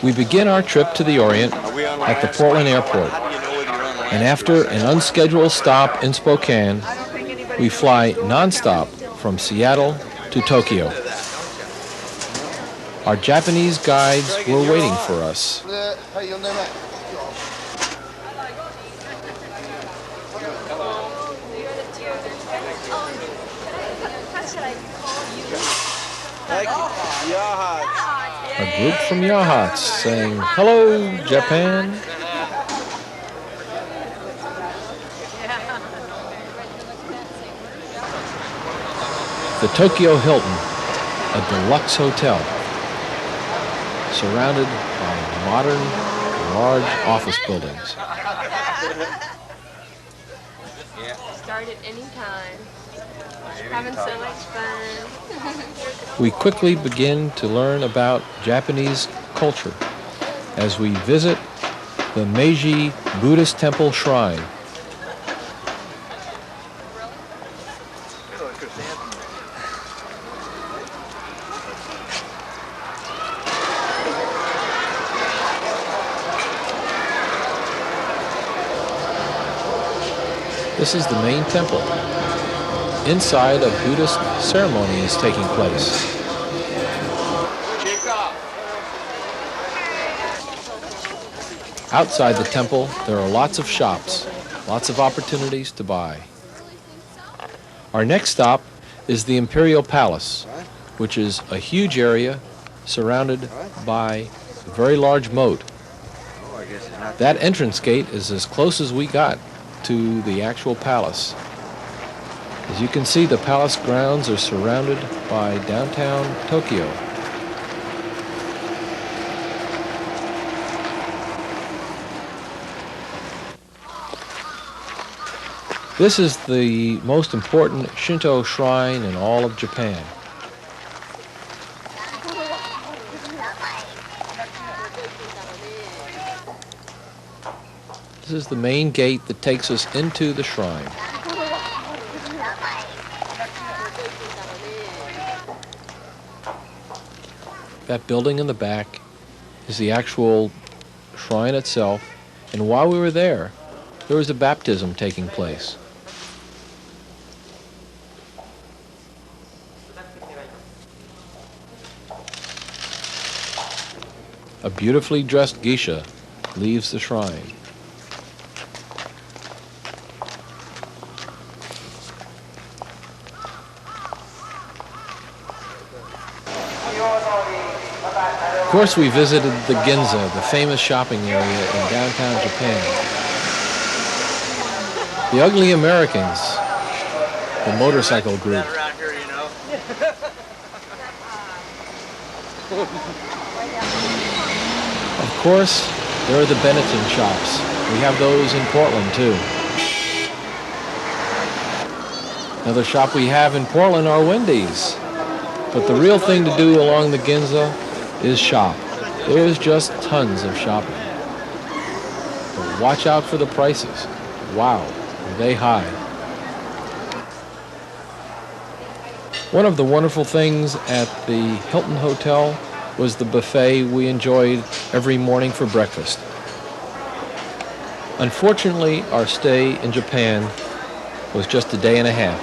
We begin our trip to the Orient at the Portland airport, and after an unscheduled stop in Spokane, we fly nonstop from Seattle to Tokyo. Our Japanese guides were waiting for us. A group from Yahats saying, "Hello, Japan." The Tokyo Hilton, a deluxe hotel, surrounded by modern, large office buildings. Start at any time. Having so much fun. We quickly begin to learn about Japanese culture as we visit the Meiji Buddhist Temple Shrine. This is the main temple. Inside, a Buddhist ceremony is taking place. Outside the temple, there are lots of shops, lots of opportunities to buy. Our next stop is the Imperial Palace, which is a huge area surrounded by a very large moat. That entrance gate is as close as we got to the actual palace. As you can see, the palace grounds are surrounded by downtown Tokyo. This is the most important Shinto shrine in all of Japan. This is the main gate that takes us into the shrine. That building in the back is the actual shrine itself, and while we were there was a baptism taking place. A beautifully dressed geisha leaves the shrine. Of course, we visited the Ginza, the famous shopping area in downtown Japan. The Ugly Americans, the motorcycle group. Of course, there are the Benetton shops. We have those in Portland, too. Another shop we have in Portland are Wendy's. But the real thing to do along the Ginza is shop. There's just tons of shopping. But watch out for the prices. Wow, are they high. One of the wonderful things at the Hilton Hotel was the buffet we enjoyed every morning for breakfast. Unfortunately, our stay in Japan was just a day and a half.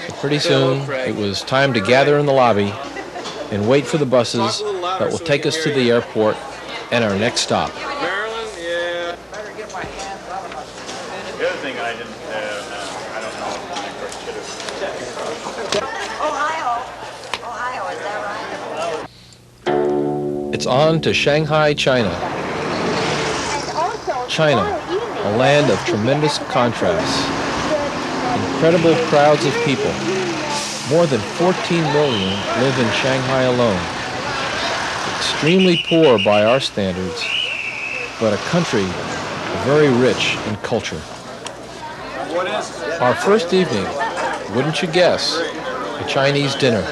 So pretty soon, it was time to gather in the lobby and wait for the buses that will take us to the airport and our next stop. Maryland, yeah. Better get my hands up. The other thing I didn't, I don't know. Ohio, is that right? It's on to Shanghai, China. China, a land of tremendous contrasts. Incredible crowds of people. More than 14 million live in Shanghai alone. Extremely poor by our standards, but a country very rich in culture. Our first evening, wouldn't you guess, a Chinese dinner,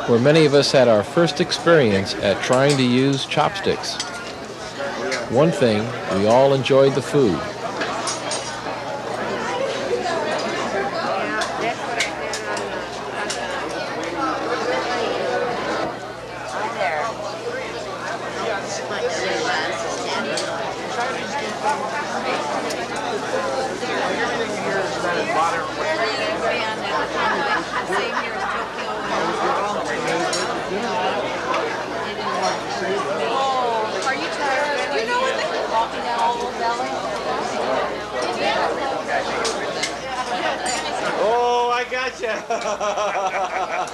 where many of us had our first experience at trying to use chopsticks. One thing, we all enjoyed the food. gotcha.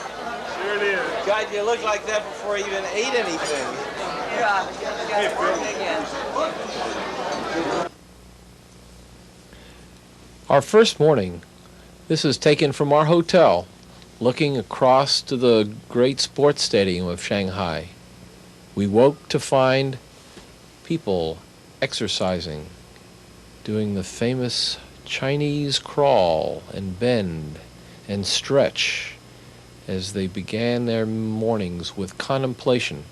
Sure it is. God, you look like that before you even ate anything. Our first morning, this is taken from our hotel, looking across to the great sports stadium of Shanghai. We woke to find people exercising, doing the famous Chinese crawl and bend and stretch as they began their mornings with contemplation.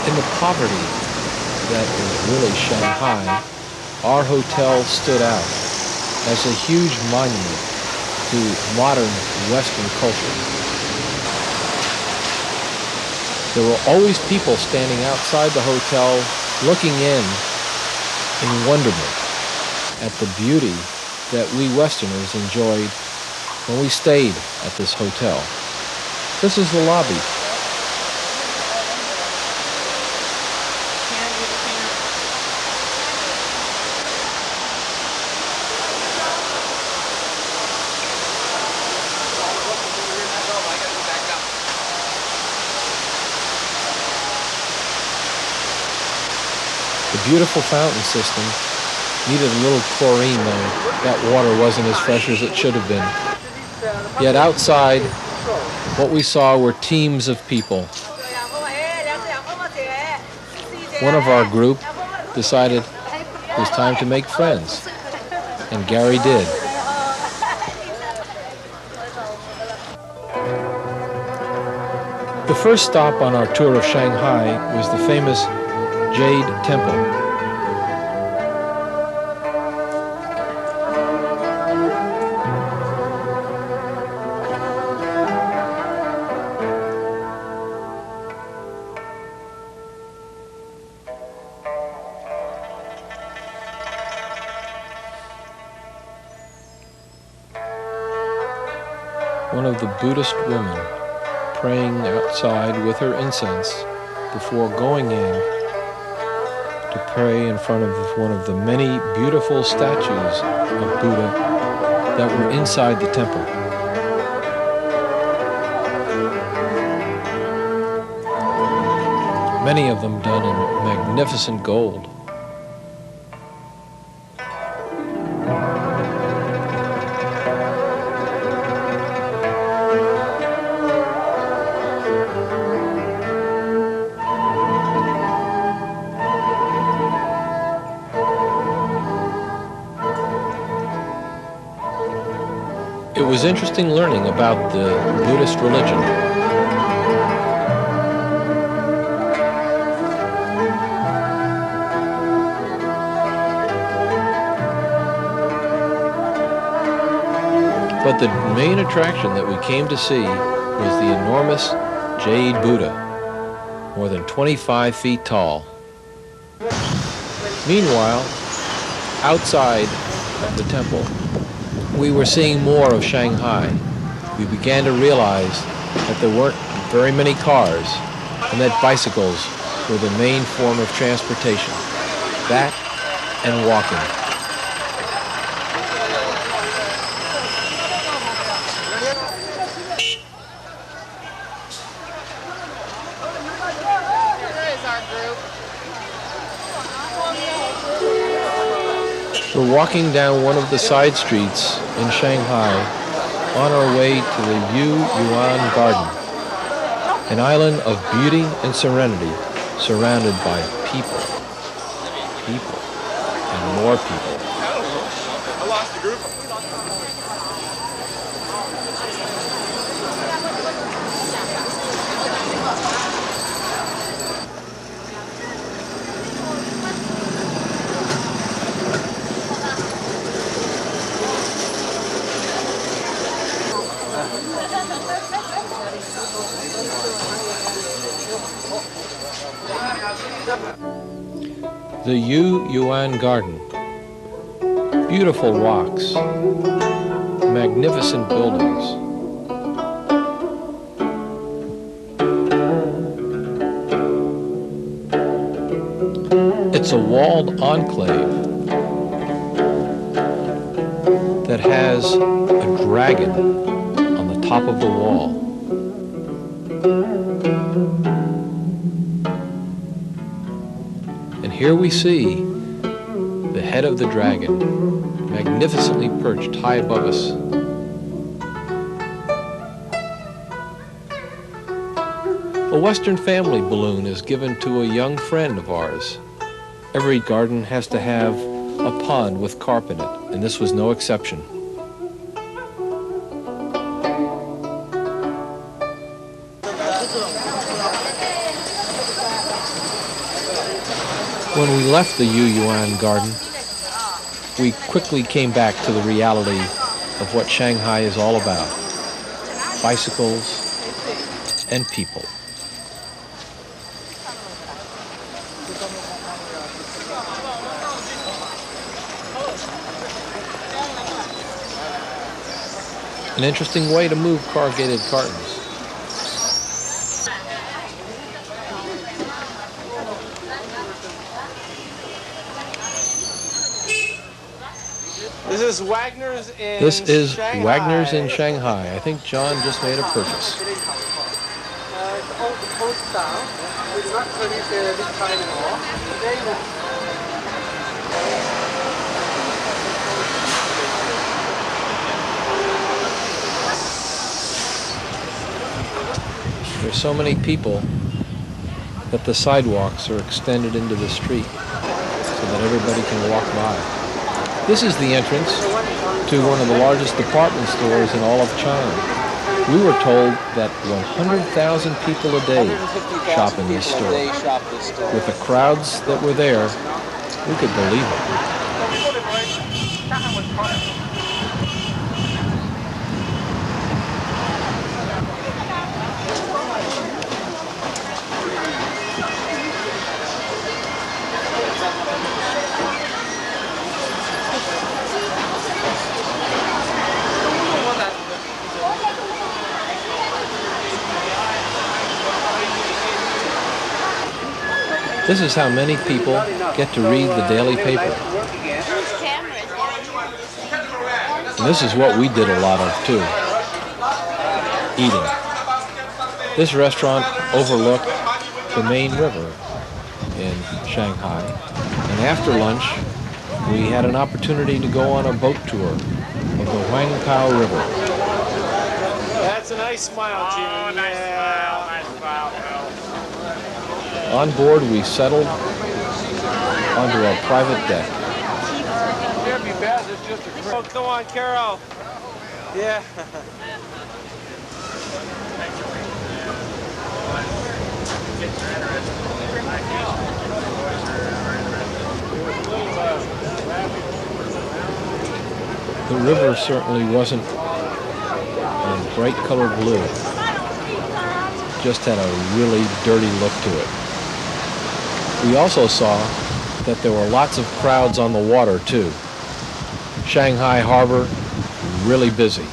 In the poverty that is really Shanghai, our hotel stood out as a huge monument to modern Western culture. There were always people standing outside the hotel looking in wonderment at the beauty that we Westerners enjoyed when we stayed at this hotel. This is the lobby. The beautiful fountain system needed a little chlorine though. That water wasn't as fresh as it should have been. Yet outside, what we saw were teams of people. One of our group decided it was time to make friends, and Gary did. The first stop on our tour of Shanghai was the famous Jade Temple. One of the Buddhist women praying outside with her incense before going in to pray in front of one of the many beautiful statues of Buddha that were inside the temple. Many of them done in magnificent gold. It was interesting learning about the Buddhist religion. But the main attraction that we came to see was the enormous Jade Buddha, more than 25 feet tall. Meanwhile, outside of the temple, we were seeing more of Shanghai. We began to realize that there weren't very many cars and that bicycles were the main form of transportation. That and walking. We're walking down one of the side streets in Shanghai on our way to the Yuan Garden, an island of beauty and serenity surrounded by people, and more people. I lost the group. The Yuan Garden. Beautiful rocks, magnificent buildings, It's a walled enclave that has a dragon on the top of the wall. And here we see the head of the dragon, magnificently perched high above us. A Western family balloon is given to a young friend of ours. Every garden has to have a pond with carp in it, and this was no exception. When we left the Yu Yuan garden, we quickly came back to the reality of what Shanghai is all about: bicycles and people. An interesting way to move corrugated cartons. This is Wagner's in This is Shanghai. Wagner's in Shanghai. I think John just made a purchase. Old style. We do not produce this kind anymore. There's so many people that the sidewalks are extended into the street so that everybody can walk by. This is the entrance to one of the largest department stores in all of China. We were told that 100,000 people a day shop in this store. With the crowds that were there, we could believe it. This is how many people get to read the daily paper. And this is what we did a lot of too, eating. This restaurant overlooked the main river in Shanghai. And after lunch, we had an opportunity to go on a boat tour of the Huangpao River. That's a nice smile, Jimmy. Oh, nice smile, nice smile, Phil. On board, we settled onto our private deck. Can't be bad. It's just a. Oh, come on, Carol. Yeah. The river certainly wasn't a bright colored blue. It just had a really dirty look to it. We also saw that there were lots of crowds on the water too. Shanghai Harbor, really busy.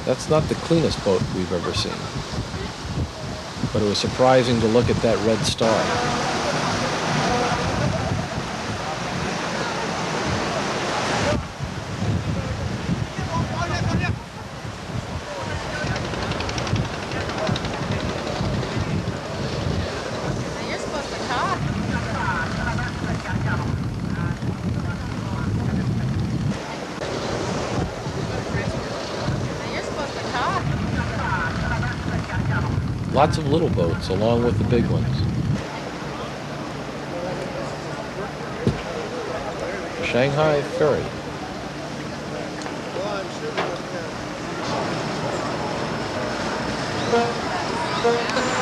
That's not the cleanest boat we've ever seen. But it was surprising to look at that red star. Lots of little boats along with the big ones. Shanghai Ferry.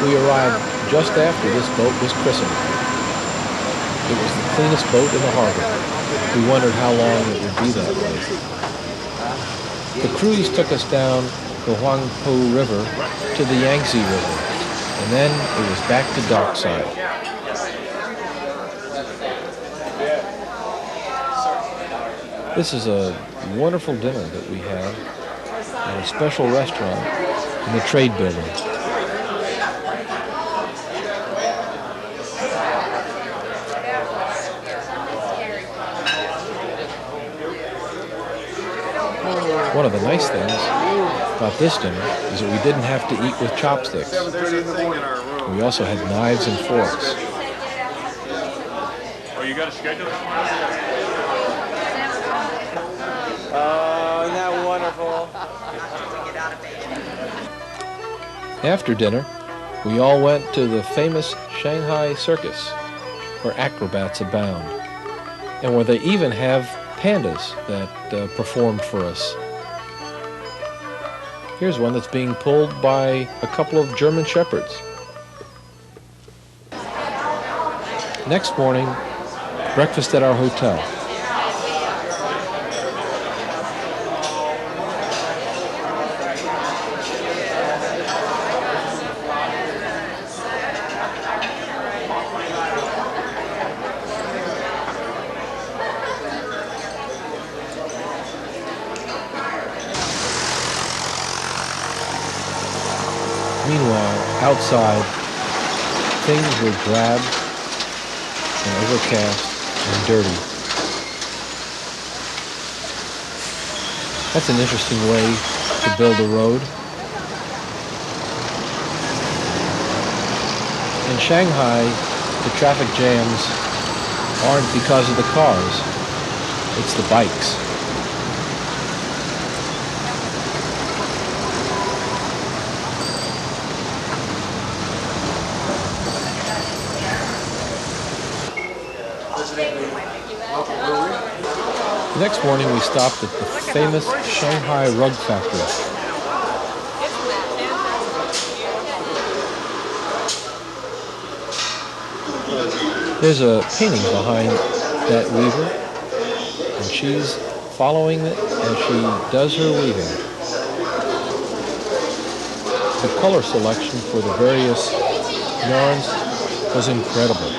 We arrived just after this boat was christened. It was the cleanest boat in the harbor. We wondered how long it would be that way. The cruise took us down the Huangpu River to the Yangtze River, and then it was back to dockside. This is a wonderful dinner that we had at a special restaurant in the Trade Building. One of the nice things about this dinner is that we didn't have to eat with chopsticks. We also had knives and forks. Oh, you got a schedule? Oh, isn't that wonderful? After dinner, we all went to the famous Shanghai Circus, where acrobats abound, and where they even have pandas that performed for us. Here's one that's being pulled by a couple of German shepherds. Next morning, breakfast at our hotel. Meanwhile, outside, things were drab and overcast and dirty. That's an interesting way to build a road. In Shanghai, the traffic jams aren't because of the cars, it's the bikes. The next morning we stopped at the famous Shanghai rug factory. There's a painting behind that weaver, and she's following it as she does her weaving. The color selection for the various yarns was incredible.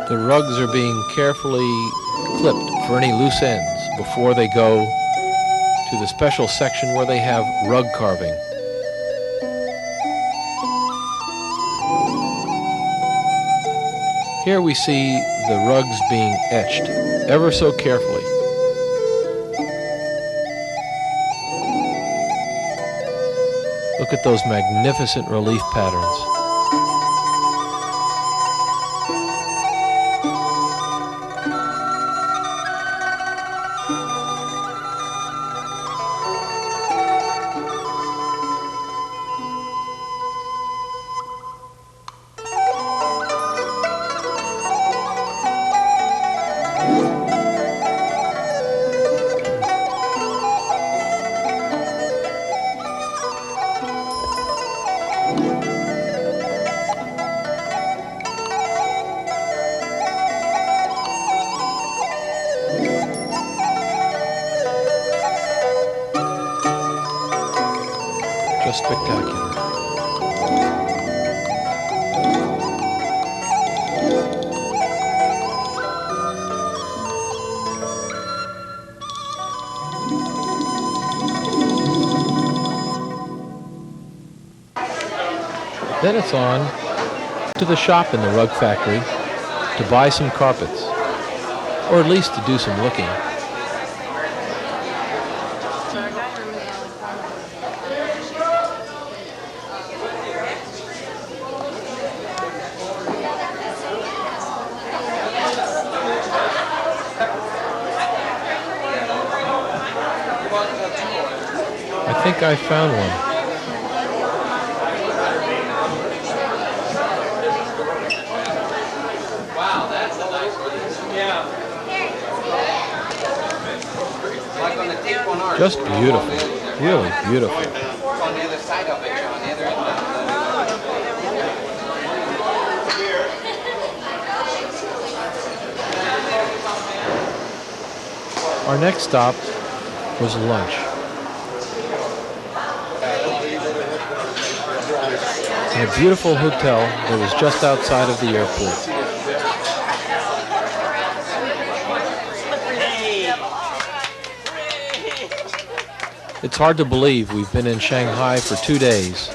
The rugs are being carefully clipped for any loose ends before they go to the special section where they have rug carving. Here we see the rugs being etched ever so carefully. Look at those magnificent relief patterns. Just spectacular. Then it's on to the shop in the rug factory to buy some carpets, or at least to do some looking. I think I found one. Wow, that's a nice one. Yeah. Like on the deep one, ours. Just beautiful. Really beautiful. On the other side of it, on the other end. Our next stop was lunch. In a beautiful hotel that was just outside of the airport. It's hard to believe we've been in Shanghai for 2 days.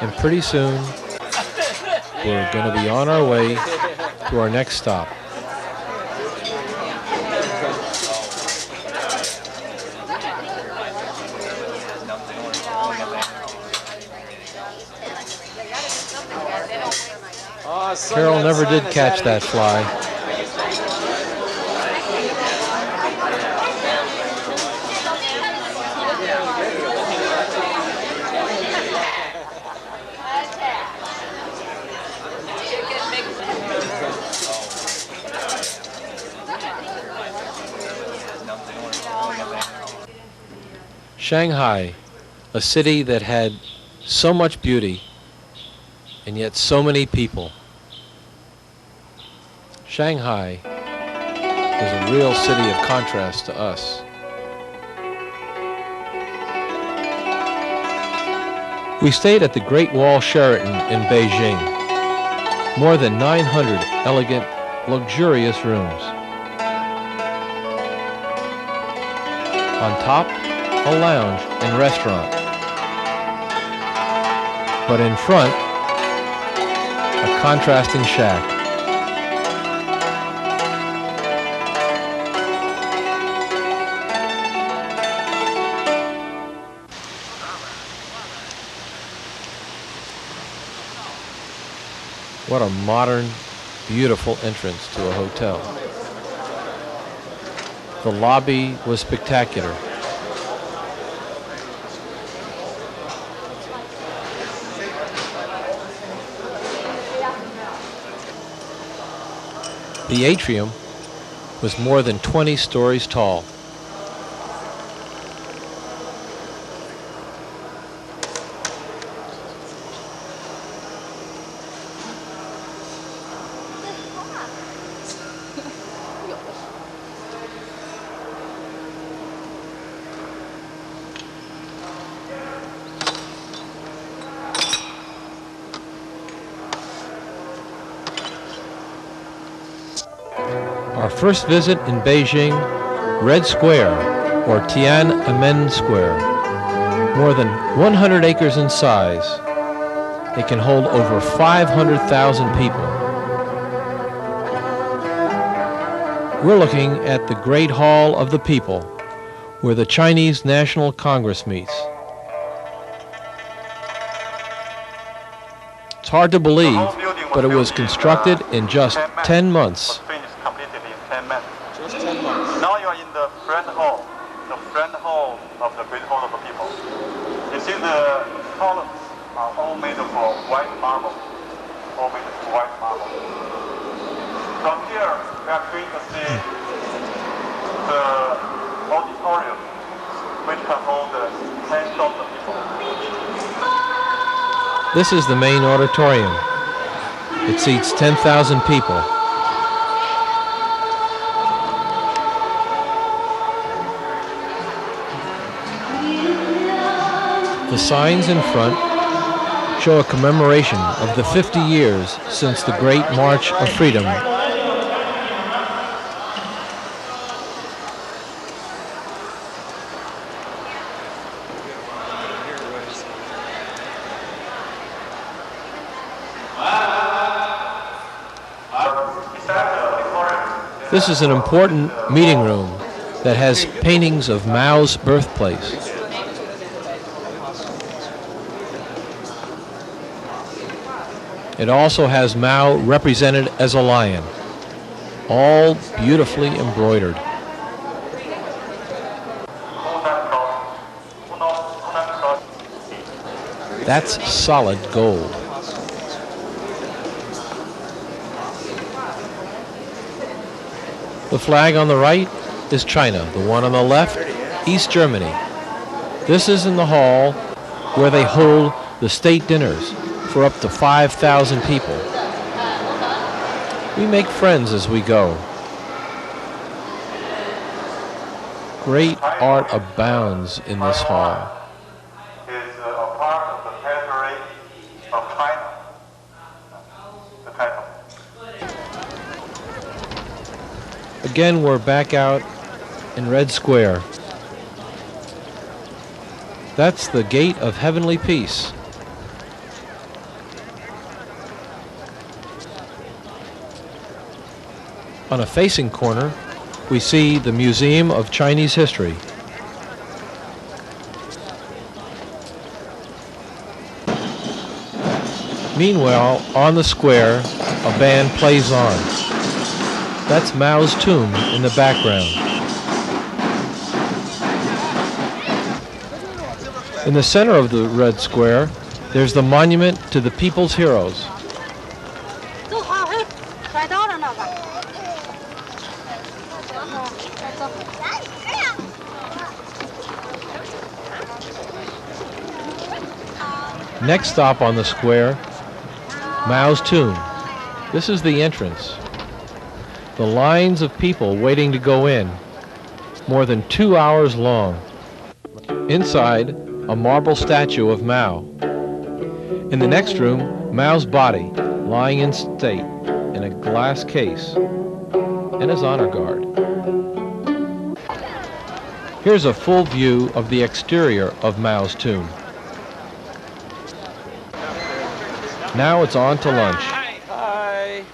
And pretty soon, we're going to be on our way to our next stop. Carol never did catch that fly. Shanghai, a city that had so much beauty and yet so many people. Shanghai was a real city of contrast to us. We stayed at the Great Wall Sheraton in Beijing. More than 900 elegant, luxurious rooms. On top, a lounge and restaurant. But in front, a contrasting shack. What a modern, beautiful entrance to a hotel. The lobby was spectacular. The atrium was more than 20 stories tall. Our first visit in Beijing, Red Square, or Tiananmen Square. More than 100 acres in size. It can hold over 500,000 people. We're looking at the Great Hall of the People, where the Chinese National Congress meets. It's hard to believe, but it was constructed in just 10 months. Now you are in the front hall of the Great Hall of the People. You see the columns are all made of white marble. From here, we are going to see the auditorium, which can hold tens of the people. This is the main auditorium. It seats 10,000 people. The signs in front show a commemoration of the 50 years since the Great March of Freedom. This is an important meeting room that has paintings of Mao's birthplace. It also has Mao represented as a lion, all beautifully embroidered. That's solid gold. The flag on the right is China. The one on the left, East Germany. This is in the hall where they hold the state dinners for up to 5,000 people. We make friends as we go. Great art abounds in this hall. Is a part of the territory of China. The title. Again, we're back out in Red Square. That's the Gate of Heavenly Peace. On a facing corner, we see the Museum of Chinese History. Meanwhile, on the square, a band plays on. That's Mao's tomb in the background. In the center of the red square, there's the monument to the people's heroes. Next stop on the square, Mao's tomb. This is the entrance. The lines of people waiting to go in, more than 2 hours long. Inside, a marble statue of Mao. In the next room, Mao's body, lying in state in a glass case, and his honor guard. Here's a full view of the exterior of Mao's tomb. Now it's on to lunch. Hi.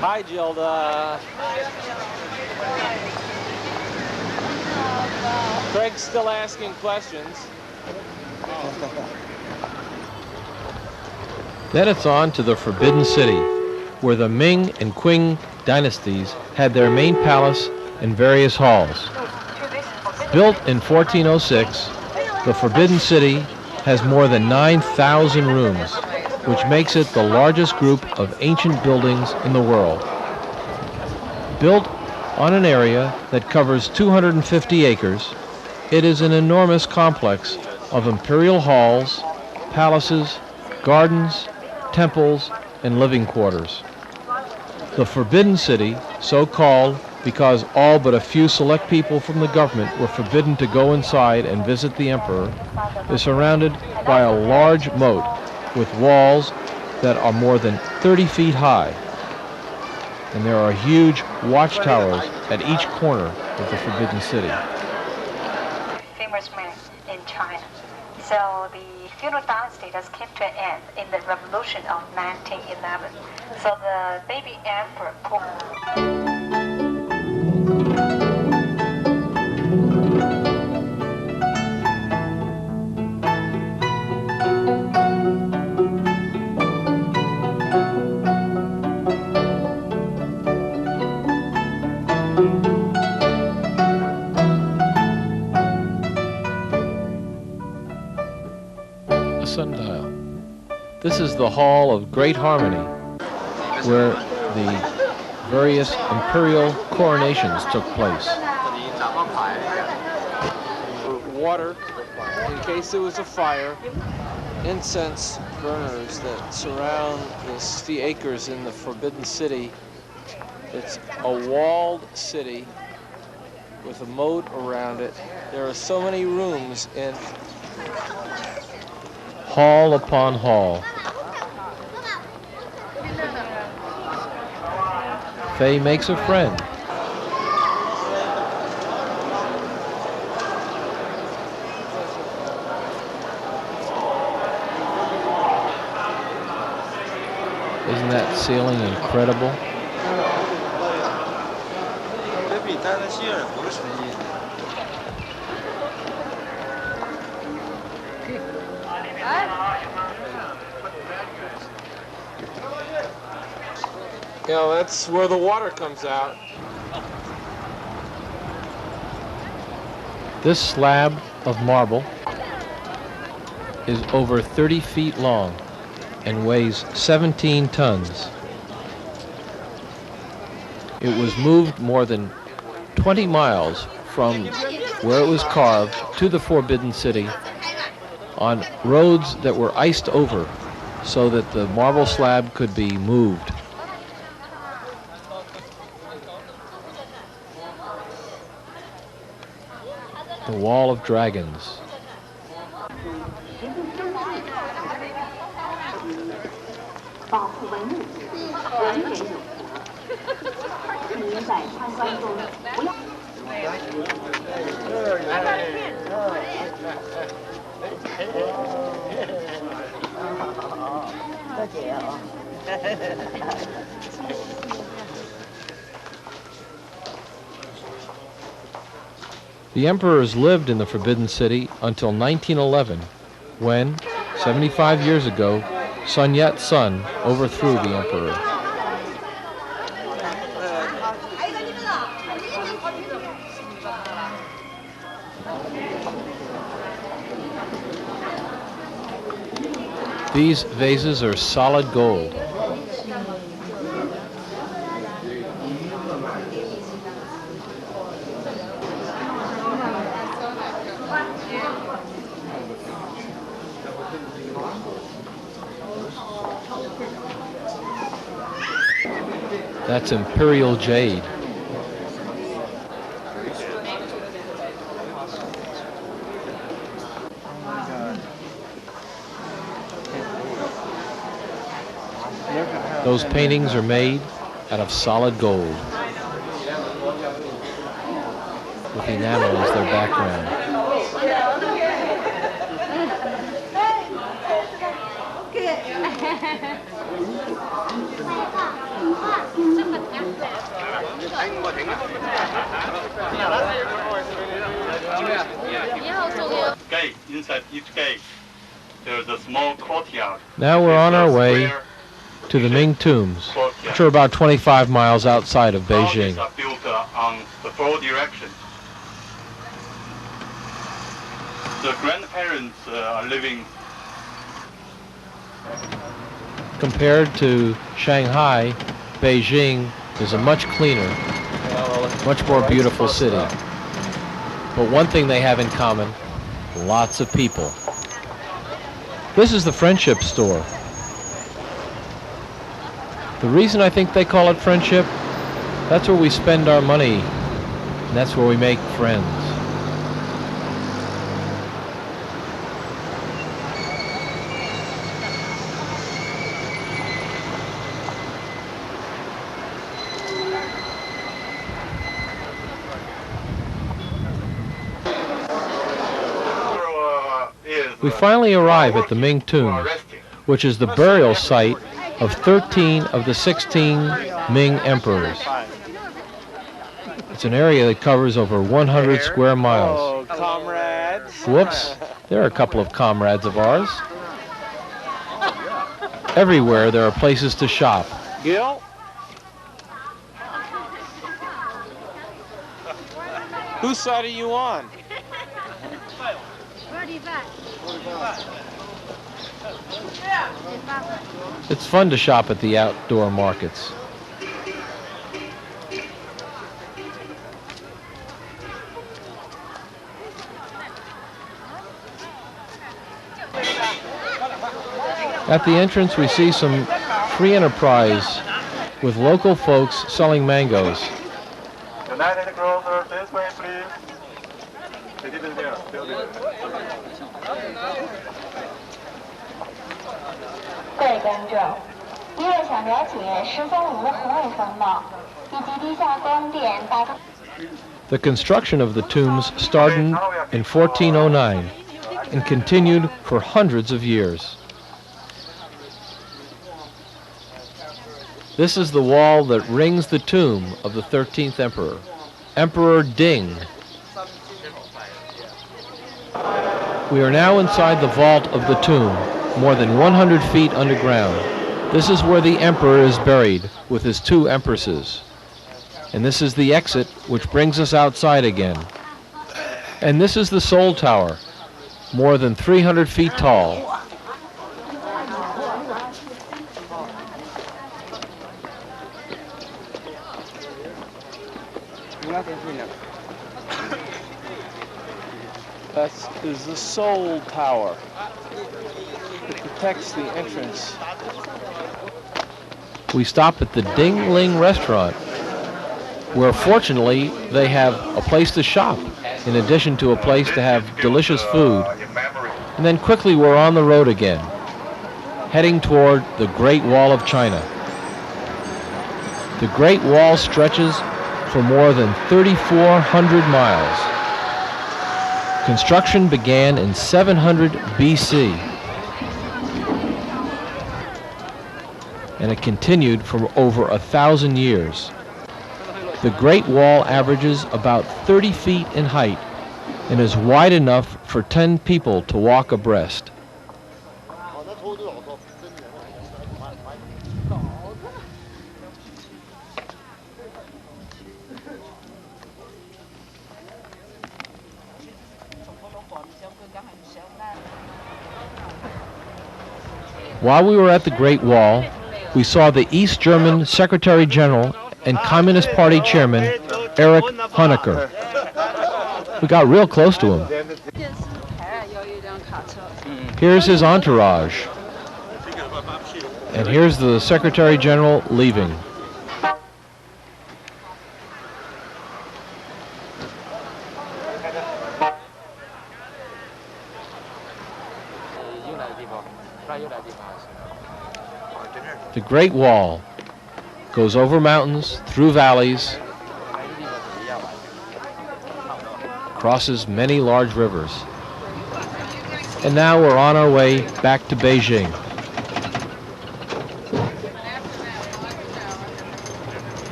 Hi, Gilda. Craig's still asking questions. Then it's on to the Forbidden City, where the Ming and Qing dynasties had their main palace and various halls. Built in 1406, the Forbidden City has more than 9,000 rooms, which makes it the largest group of ancient buildings in the world. Built on an area that covers 250 acres, it is an enormous complex of imperial halls, palaces, gardens, temples, and living quarters. The Forbidden City, so called because all but a few select people from the government were forbidden to go inside and visit the emperor, is surrounded by a large moat with walls that are more than 30 feet high. And there are huge watchtowers at each corner of the Forbidden City. Famous man in China. So the feudal dynasty just came to an end in the revolution of 1911. So the baby emperor A sundial. This is the Hall of Great Harmony, where the various imperial coronations took place. Water, in case there was a fire, incense burners that surround the 60 acres in the Forbidden City. It's a walled city with a moat around it. There are so many rooms in Hall upon hall. Fei makes a friend. Isn't that ceiling incredible? Yeah, that's where the water comes out. This slab of marble is over 30 feet long and weighs 17 tons. It was moved more than 20 miles from where it was carved to the Forbidden City on roads that were iced over so that the marble slab could be moved. The The Wall of Dragons. The emperors lived in the Forbidden City until 1911, when, 75 years ago, Sun Yat-sen overthrew the emperor. These vases are solid gold. That's imperial jade. Those paintings are made out of solid gold, with enamel as their background. Gate, inside each gate, there's a small courtyard. Now we're on our way to the Ming tombs, which are about 25 miles outside of Beijing. Houses are built on the four directions. The grandparents are living. Compared to Shanghai, Beijing is a much cleaner, much more beautiful city. But one thing they have in common, lots of people. This is the Friendship Store. The reason I think they call it Friendship, that's where we spend our money, and that's where we make friends. We finally arrive at the Ming tombs, which is the burial site of 13 of the 16 Ming emperors. It's an area that covers over 100 square miles. Oh, comrades. Whoops, there are a couple of comrades of ours. Everywhere there are places to shop. Gil? Whose side are you on? It's fun to shop at the outdoor markets. At the entrance we see some free enterprise with local folks selling mangoes. United Grocers, this way please. They didn't there, still didn't. 各位观众，因为想了解十三陵的宏伟风貌以及地下宫殿大概。 The construction of the tombs started in 1409 and continued for hundreds of years. This is the wall that rings the tomb of the 13th emperor, Emperor Ding. We are now inside the vault of the tomb, more than 100 feet underground. This is where the emperor is buried with his two empresses. And this is the exit, which brings us outside again. And this is the Soul Tower, more than 300 feet tall. That is the Soul Tower. It protects the entrance. We stop at the Ding Ling restaurant, where fortunately they have a place to shop. in addition to a place to have delicious food. And then quickly we're on the road again, heading toward the Great Wall of China. The Great Wall stretches for more than 3,400 miles. Construction began in 700 BC, and it continued for over 1,000 years. The Great Wall averages about 30 feet in height and is wide enough for 10 people to walk abreast. While we were at the Great Wall, we saw the East German Secretary General and Communist Party Chairman Erich Honecker. We got real close to him. Here's his entourage. And here's the Secretary General leaving. The Great Wall goes over mountains, through valleys, crosses many large rivers. And now we're on our way back to Beijing.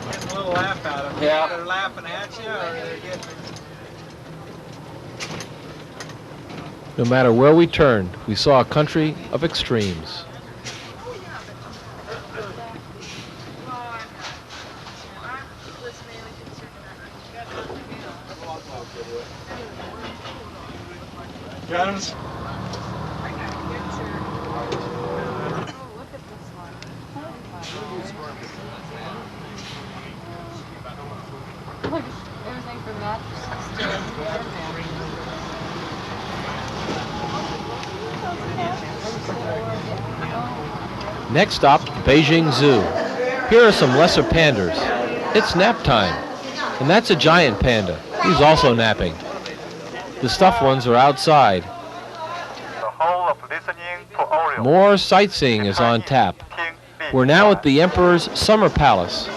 Getting a little laugh out of them. Yeah. They're laughing at you, or they're getting... No matter where we turned, we saw a country of extremes. Guns. Look, everything from mattresses to Next stop, Beijing Zoo. Here are some lesser pandas. It's nap time, and that's a giant panda. He's also napping. The stuffed ones are outside. The whole of listening to Orient. More sightseeing is on tap. We're now at the Emperor's Summer Palace.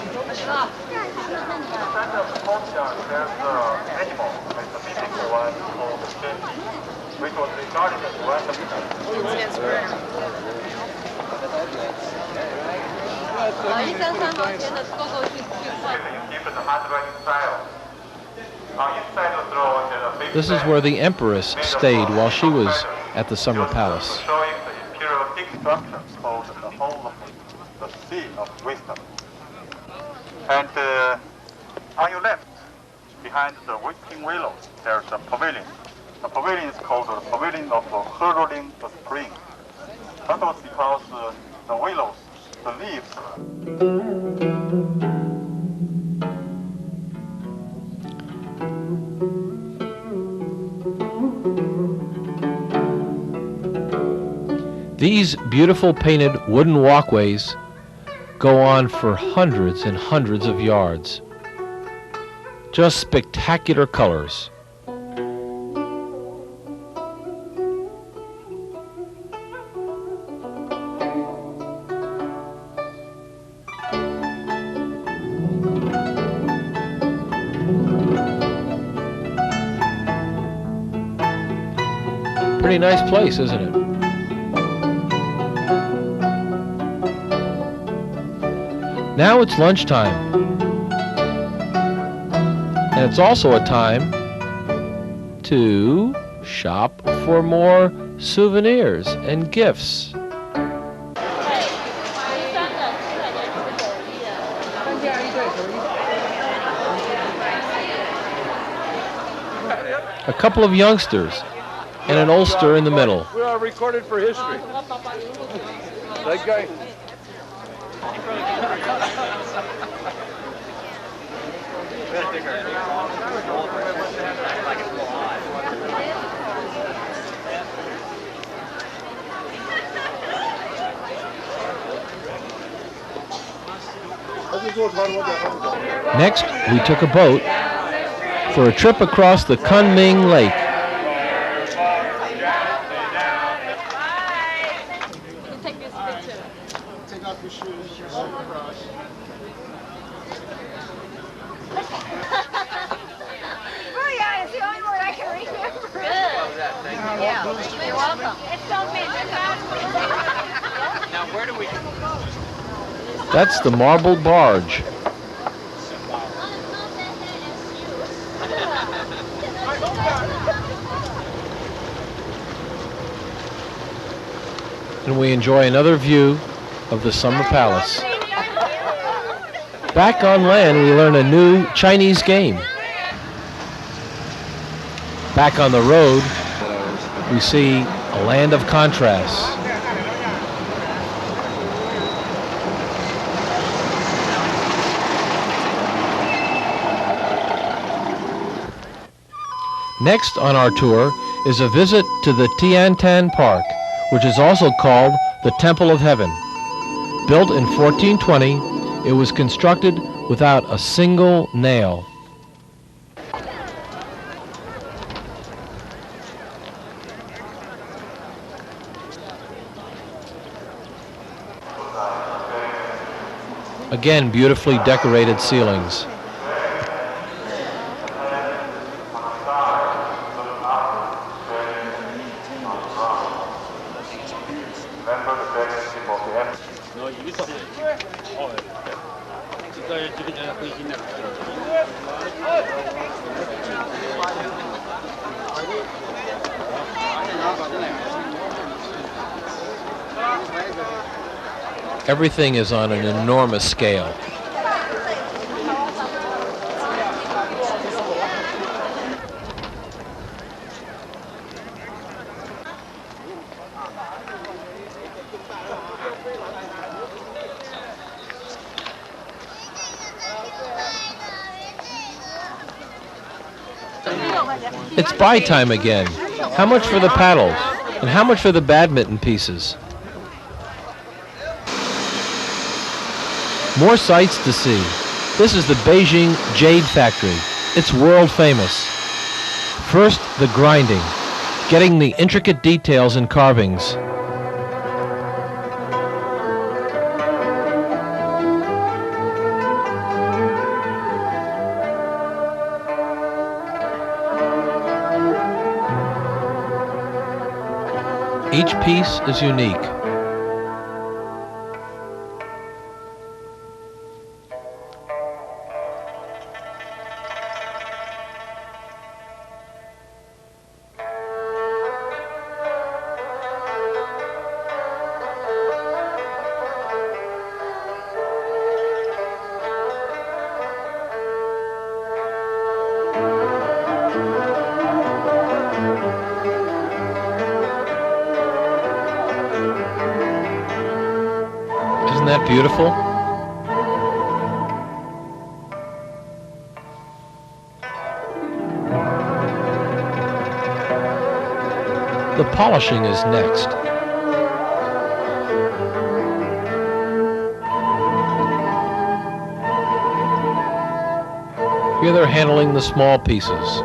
This is where the Empress stayed while she was at the Summer Palace. Showing the imperial structures called the whole of the Sea of Wisdom. And on your left, behind the weeping willows, there's a pavilion. The pavilion is called the Pavilion of Heralding the Spring. That was because the willows, the leaves. These beautiful painted wooden walkways go on for hundreds and hundreds of yards. Just spectacular colors. Pretty nice place, isn't it? Now it's lunchtime, and it's also a time to shop for more souvenirs and gifts. A couple of youngsters and an oldster in the middle. We are recorded for history. That guy. Next, we took a boat for a trip across the Kunming Lake. Take this picture. Take off your shoes. It's the only word I can remember. Good. Yeah. You're welcome. It's so Now, where do we... That's the Marble Barge. And we enjoy another view of the Summer Palace. Back on land, we learn a new Chinese game. Back on the road, we see a land of contrasts. Next on our tour is a visit to the Tiantan Park, which is also called the Temple of Heaven. Built in 1420, it was constructed without a single nail. Again, beautifully decorated ceilings. Everything is on an enormous scale. It's buy time again. How much for the paddles? And how much for the badminton pieces? More sights to see. This is the Beijing Jade Factory. It's world famous. First, the grinding, getting the intricate details and carvings. Each piece is unique. Isn't that beautiful? The polishing is next. Here they're handling the small pieces.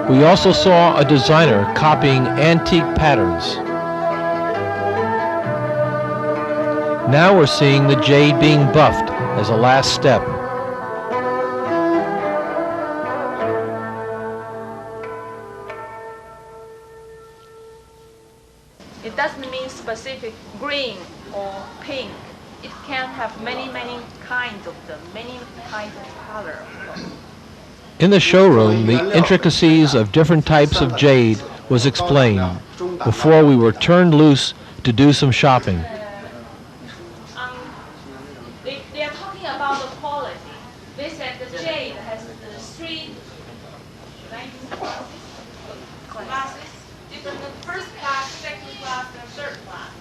We also saw a designer copying antique patterns. Now we're seeing the jade being buffed as a last step. It doesn't mean specific green or pink. It can have many kinds of them, many kinds of color. In the showroom, the intricacies of different types of jade was explained before we were turned loose to do some shopping. They are talking about the quality. They said the jade has the three classes, different first class, second class, and third class.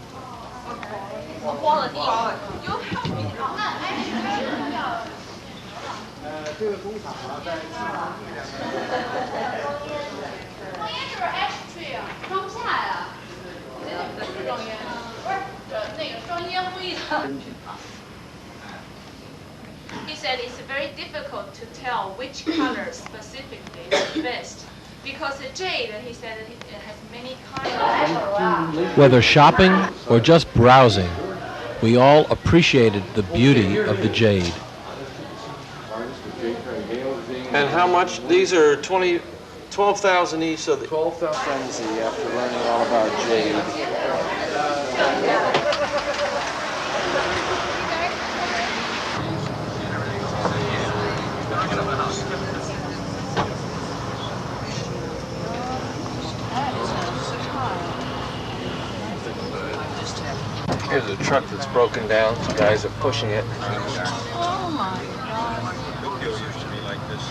Quality. You help me out. He said it's very difficult to tell which color specifically is best because the jade, he said, it has many colors. Whether shopping or just browsing, we all appreciated the beauty of the jade. And how much? These are 12,000 each, so the 12,000 frenzy after learning all about jade. Here's a truck that's broken down. The guys are pushing it. Oh my God. Tokyo used to be like this.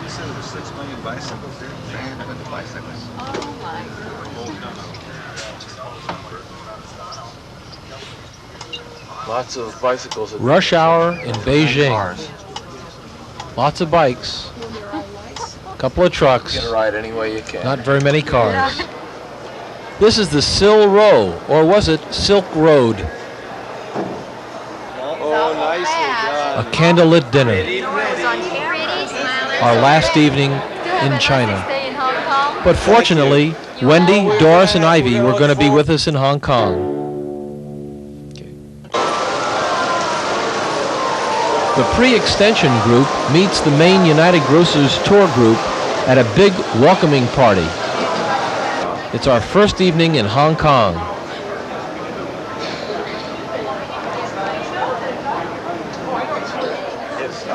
You said there were 6 million bicycles there? The bicycles. Oh my God. Lots of bicycles. Rush hour in Beijing. Lots of bikes, a couple of trucks, You can ride any way you can. not very many cars. This is the Sil Row, or was it Silk Road? Oh, nicely A done. candlelit dinner. Our last evening in China. But fortunately, Wendy, Doris, and Ivy were going to be with us in Hong Kong. The pre-extension group meets the main United Grocers tour group at a big welcoming party. It's our first evening in Hong Kong.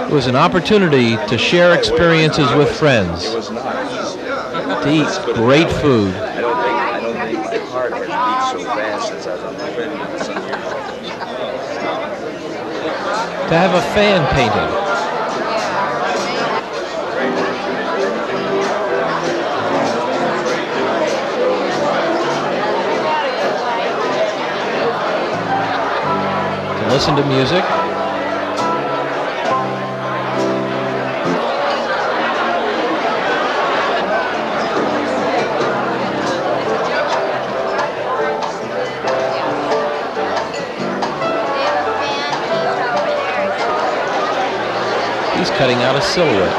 It was an opportunity to share experiences with friends, to eat great food, I don't think my heart has beat so fast since I was on the treadmill. to have a fan painted. To listen to music. He's cutting out a silhouette.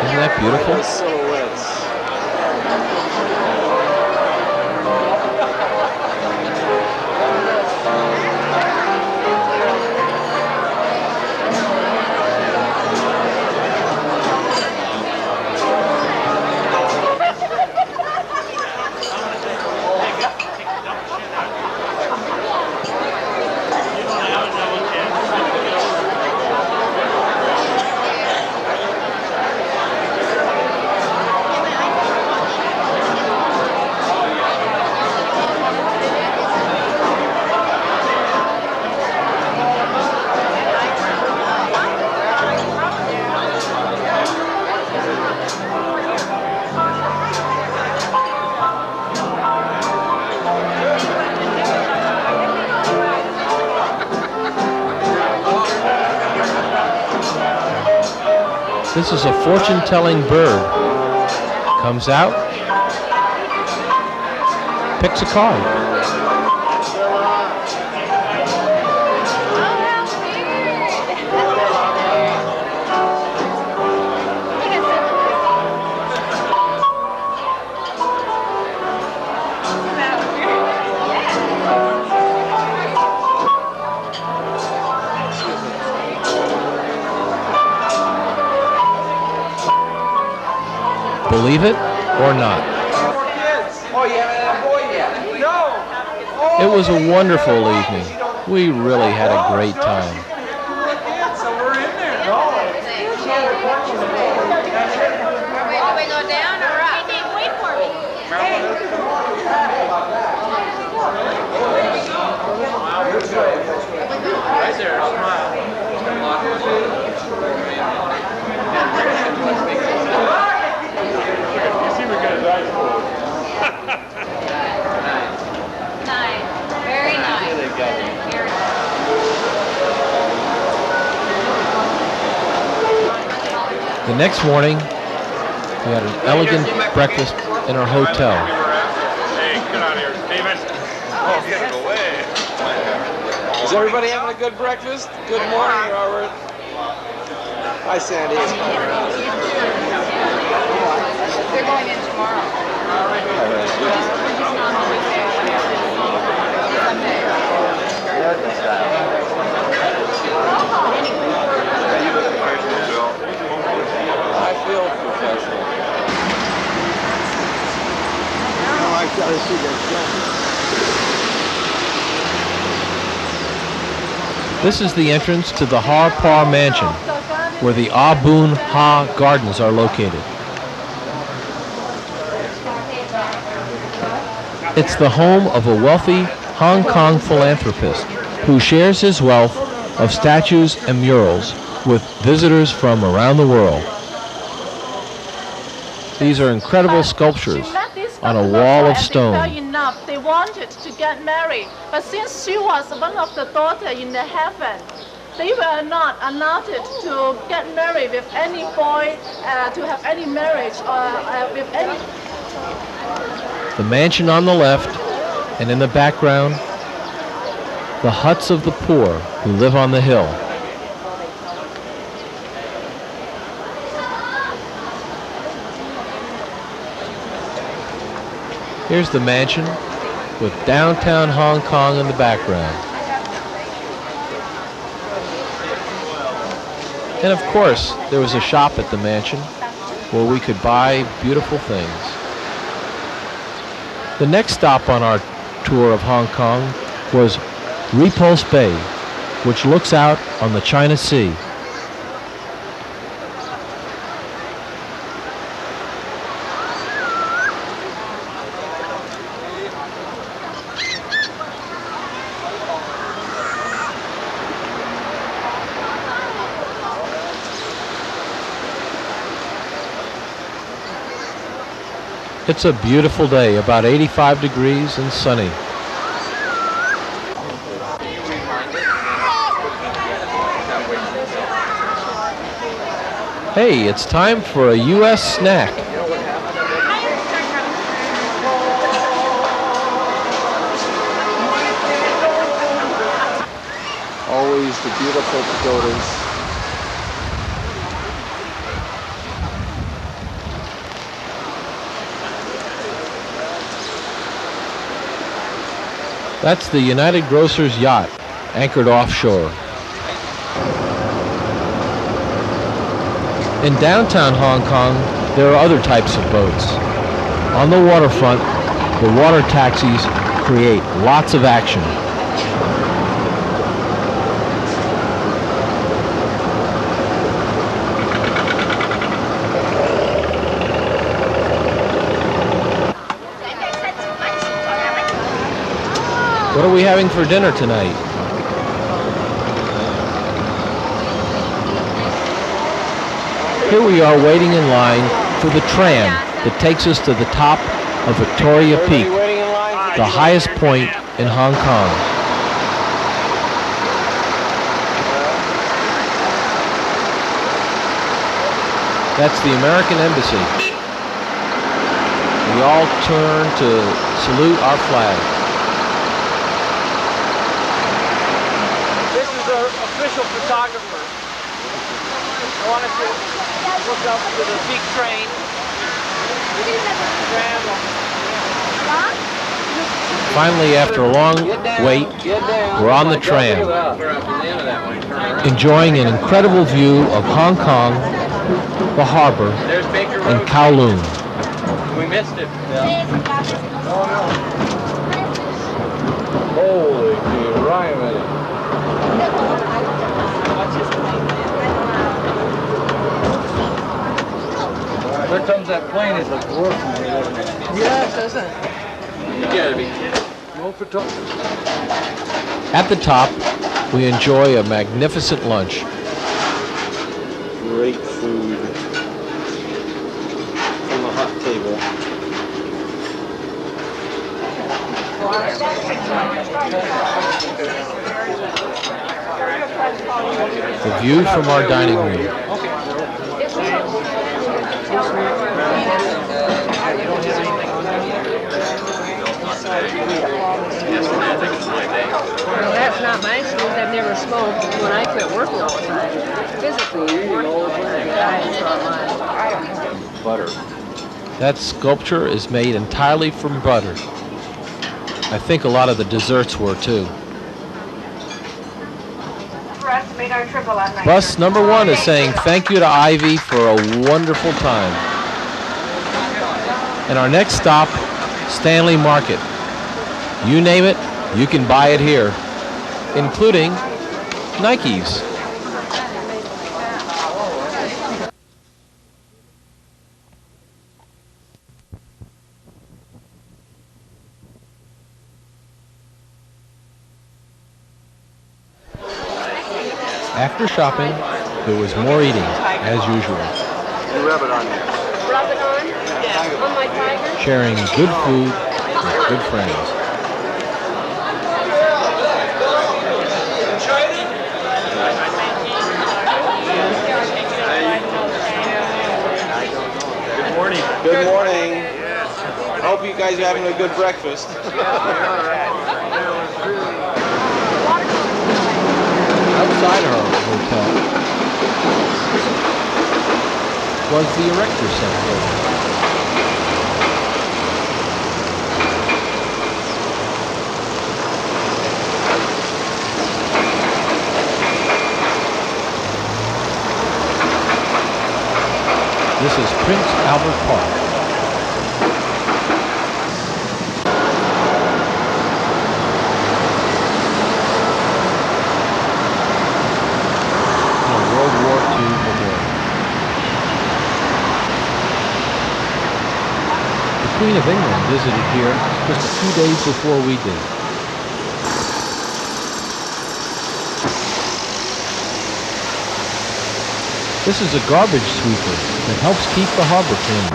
Isn't that beautiful? Silhouettes. This is a fortune-telling bird. Comes out, picks a card. Believe it or not. Oh, you haven't had a boy yet? No. It was a wonderful evening. We really had a great time. So we're in there. No. Do we go down or up? Wait for me. Right there, smile. You see we got his eyes closed. next morning, we had an elegant breakfast in our hotel. Hey, get out of here, Steven. Oh, get away. Is everybody having a good breakfast? Good morning, Robert. Hi, Sandy. They're going in tomorrow. I feel professional. This is the entrance to the Har Par Mansion, where the Ah Boon Ha Gardens are located. It's the home of a wealthy Hong Kong philanthropist who shares his wealth of statues and murals with visitors from around the world. These are incredible sculptures on a wall of stone. Enough. They wanted to get married, but since she was one of the daughters in the heaven, they were not allowed to get married with any boy, to have any marriage with any. The mansion on the left, and in the background, the huts of the poor who live on the hill. Here's the mansion with downtown Hong Kong in the background. And of course, there was a shop at the mansion where we could buy beautiful things. The next stop on our tour of Hong Kong was Repulse Bay, which looks out on the China Sea. It's a beautiful day, about 85 degrees and sunny. Hey, it's time for a U.S. snack. Always the beautiful pagodas. That's the United Grocers yacht, anchored offshore. In downtown Hong Kong, there are other types of boats. On the waterfront, the water taxis create lots of action. What are we having for dinner tonight? Here we are waiting in line for the tram that takes us to the top of Victoria Peak, the highest point in Hong Kong. That's the American Embassy. We all turn to salute our flag. Official photographer. I wanted to look up to the big train. Finally, after a long wait, we're on the tram, enjoying an incredible view of Hong Kong, the harbor, and Kowloon. We missed it. Holy Ryan. There comes that plane. It's like working. Yes, isn't it? You gotta be kidding. No photography. At the top, we enjoy a magnificent lunch. Great food from the hot table. The view from our dining room. Well, that's not my excuse. I've never smoked when I quit working all the time. Physically, working all the time. It's not mine. Butter. That sculpture is made entirely from butter. I think a lot of the desserts were too. Bus number 1 is saying thank you to Ivy for a wonderful time. And our next stop, Stanley Market. You name it, you can buy it here, including Nikes. After shopping, there was more eating, as usual. You rub it on there. Rub it on? Yeah. On my tiger? Sharing good food with good friends. Good morning. Good morning. I hope you guys are having a good breakfast. Outside our hotel was the Erector Center. This is Prince Albert Park. The Queen of England visited here just a few days before we did. This is a garbage sweeper that helps keep the harbor clean.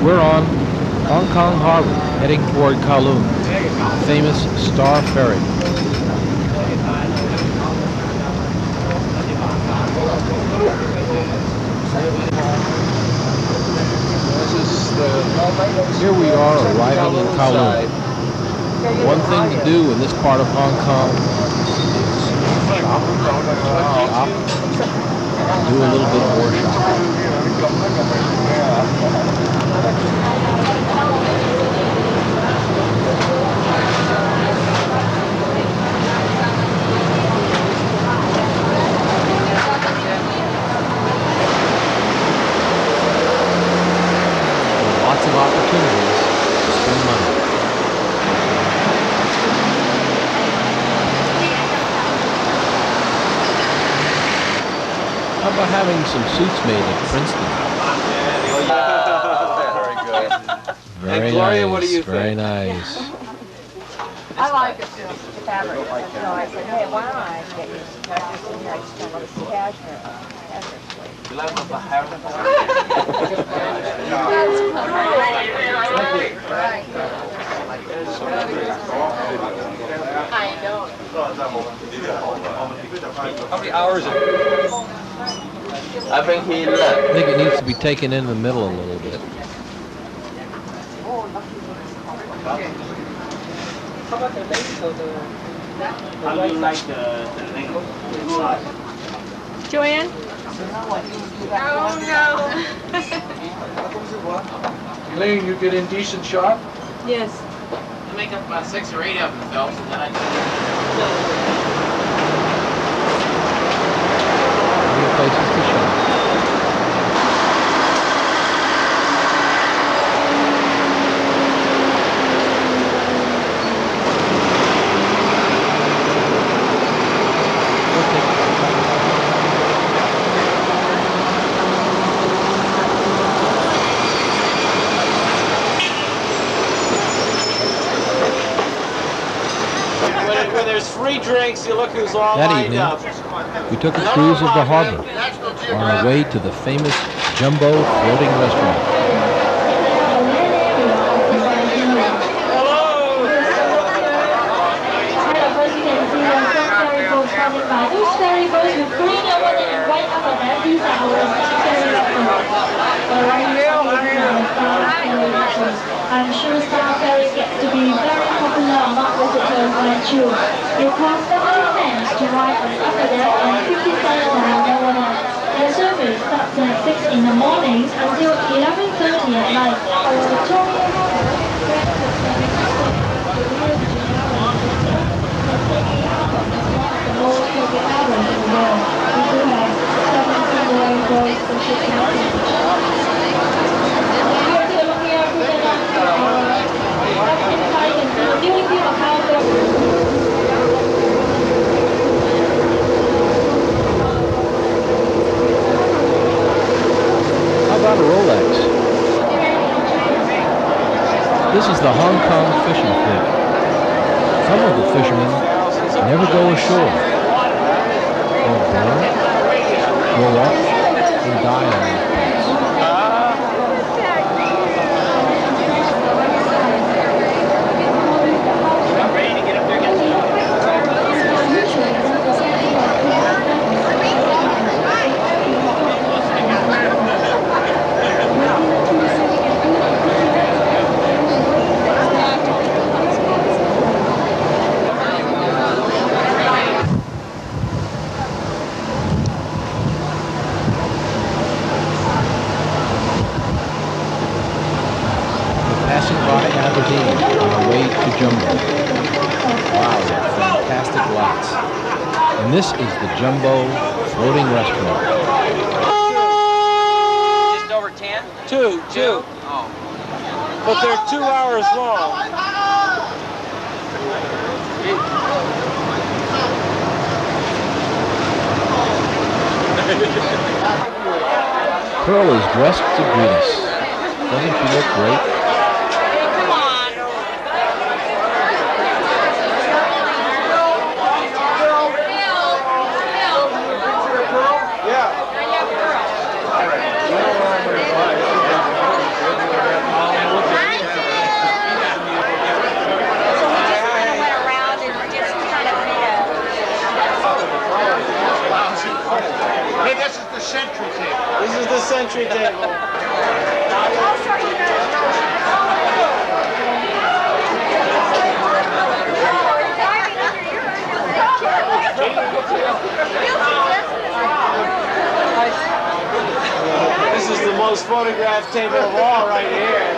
We're on Hong Kong Harbor, heading toward Kowloon, famous Star Ferry. Here we are arriving in Kowloon. One thing to do in this part of Hong Kong is shop, do a little bit more shopping. Lots of opportunities to spend money. How about having some suits made at Princeton? Very good. Very Gloria, nice. what do you Very think? nice. I like it too. The fabric. So I said, hey, why don't I get you some practice in here? I just don't love this cashmere. You like the hair? I know. How many hours? I think he left. I think it needs to be taken in the middle a little bit. How about the lace or the... How do you like the length? Joanne? Oh, no. Elaine, you get in decent shot? Yes. I make up about 6 or 8 of them, Phelps, and then I New places to shop. When there's free drinks, you look who's all That lined evening, up. we took a cruise of the harbor on our way to the famous Jumbo Floating Restaurant. Hello! Those ferry boats with green over them and white under them, these are our star ferry vessels. I'm sure star ferry gets to be very popular among visitors when June. It costs 70 cents to ride on the upper deck and 50 cents on the lower deck. Their service starts at 6 in the mornings until 11:30 at night. Our Victoria the most popular hours in the world. We do have 17 rainbows for shipping. How about a Rolex? This is the Hong Kong fishing fleet. Some of the fishermen never go ashore. They're born, grow up, and die on these boats. Passing by Aberdeen on our way to Jumbo. Wow, what fantastic lights. And this is the Jumbo floating restaurant. Just over 10? Two. Oh. But they're 2 hours long. Pearl is dressed to greet us. Doesn't she look great? This is the century table. This is the most photographed table of all right here.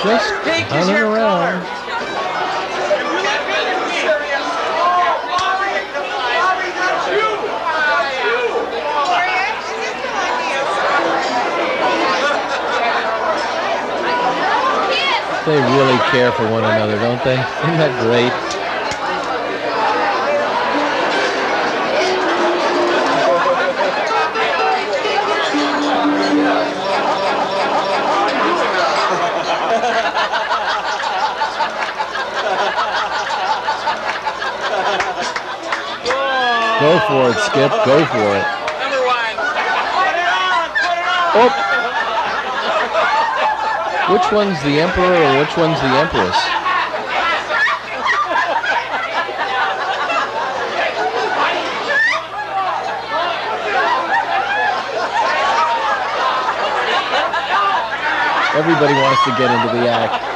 Just running around. They really care for one another, don't they? Isn't that great? Go for it, Skip. Go for it. Number 1. Oh. Which one's the emperor or which one's the empress? Everybody wants to get into the act.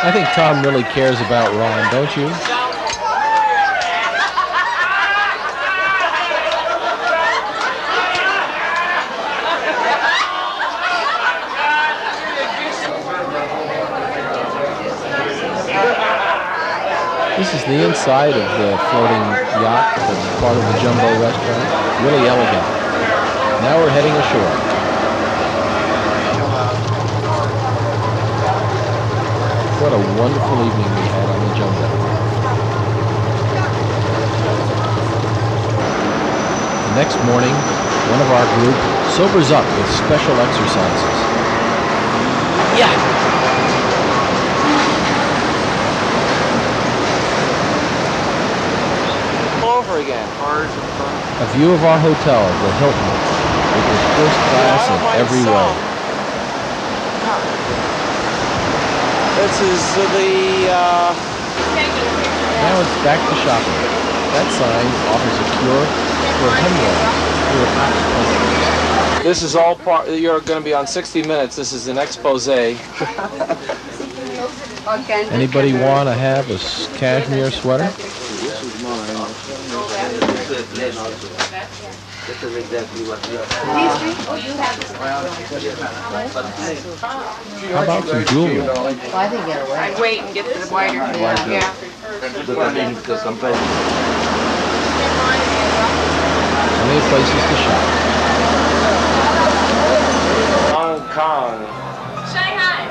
I think Tom really cares about Ron, don't you? This is the inside of the floating yacht that's part of the Jumbo restaurant. Really elegant. Now we're heading ashore. What a wonderful evening we had on the Jumbo. The next morning, one of our group sobers up with special exercises. Yeah! Over again. A view of our hotel, the Hilton, which is first class in every way. This is Now it's back to shopping. That sign offers a cure for hemorrhoids. This is all part. You're going to be on 60 Minutes. This is an expose. Anybody want to have a cashmere sweater? This is exactly what we How about some jewelry? Well, I think get away. I'd wait and get the wider. Yeah. Plenty of places to shop. Hong Kong. Shanghai.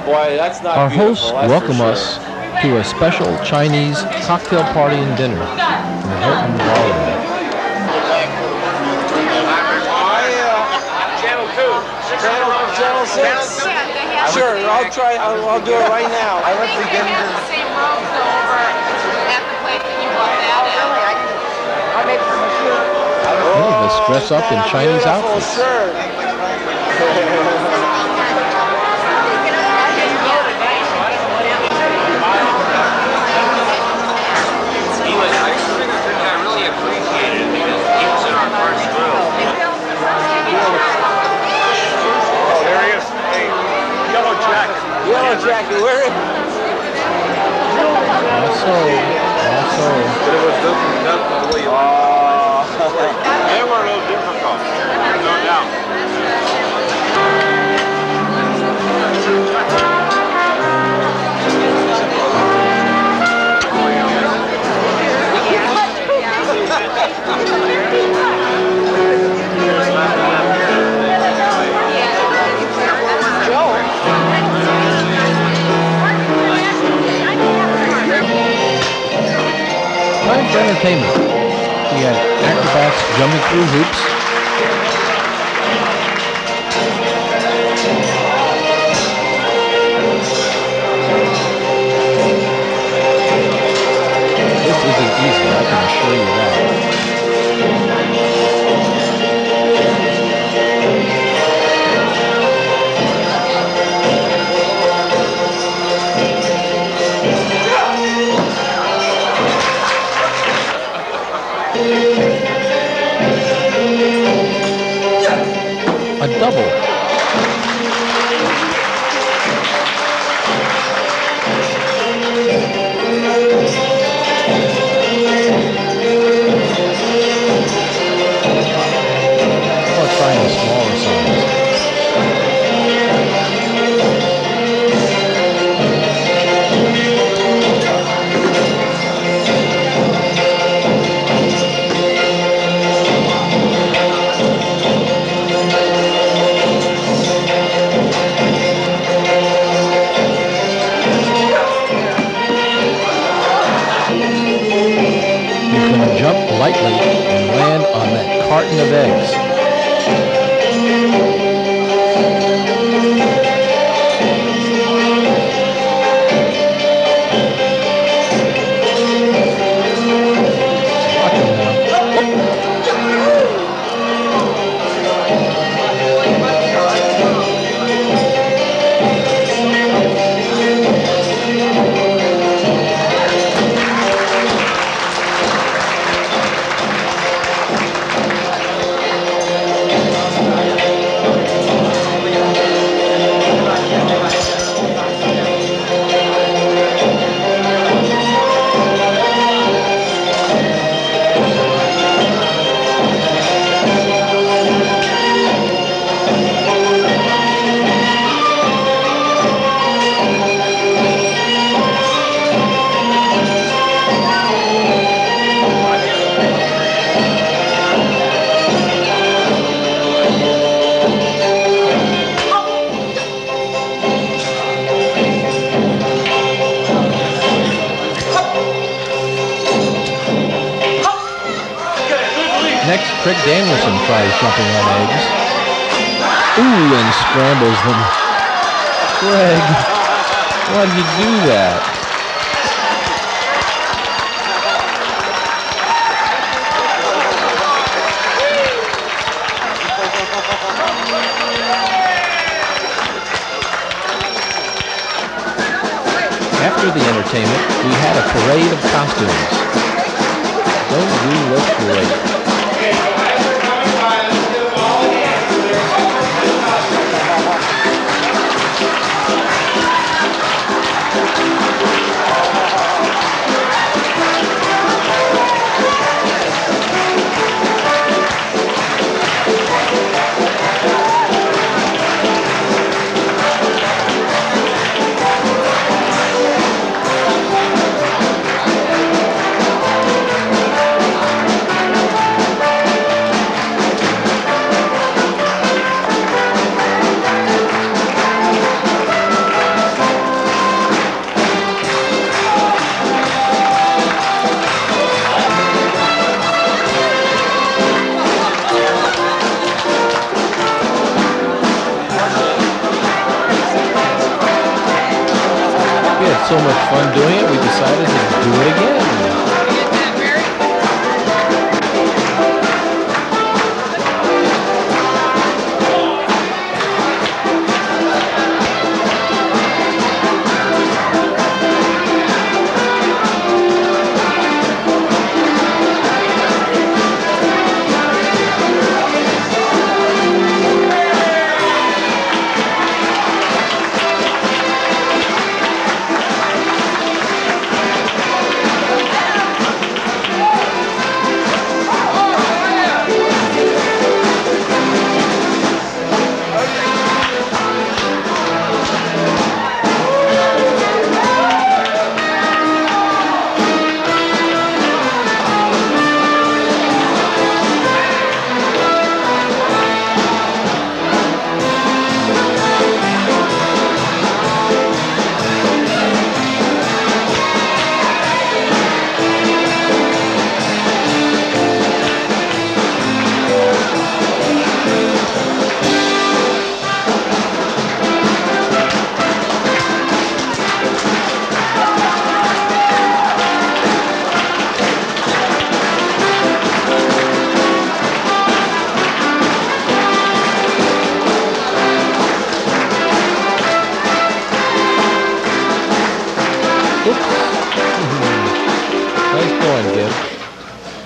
Boy, that's not Our beautiful, hosts that's welcome for sure. us to a special Chinese cocktail party and dinner in the Hilton Ballroom. Channel 6? Sure, I'll do it right now. I think they have the same robes over at the place that you bought that at. Really? I made from a shirt. Many of us dress up in Chinese outfits. Yellow jacket, where is it? Also. But it was the way you They were a little difficult, no doubt. Time for entertainment. We had acrobats jumping through hoops. This isn't easy, I can assure you that. A double. Or trying a smaller size. He's going to jump lightly and land on that carton of eggs. Next, Craig Danielson tries jumping on eggs. Ooh, and scrambles them. Craig, why did you do that? After the entertainment, we had a parade of costumes. Don't you look great? So much fun doing it, we decided to do it again.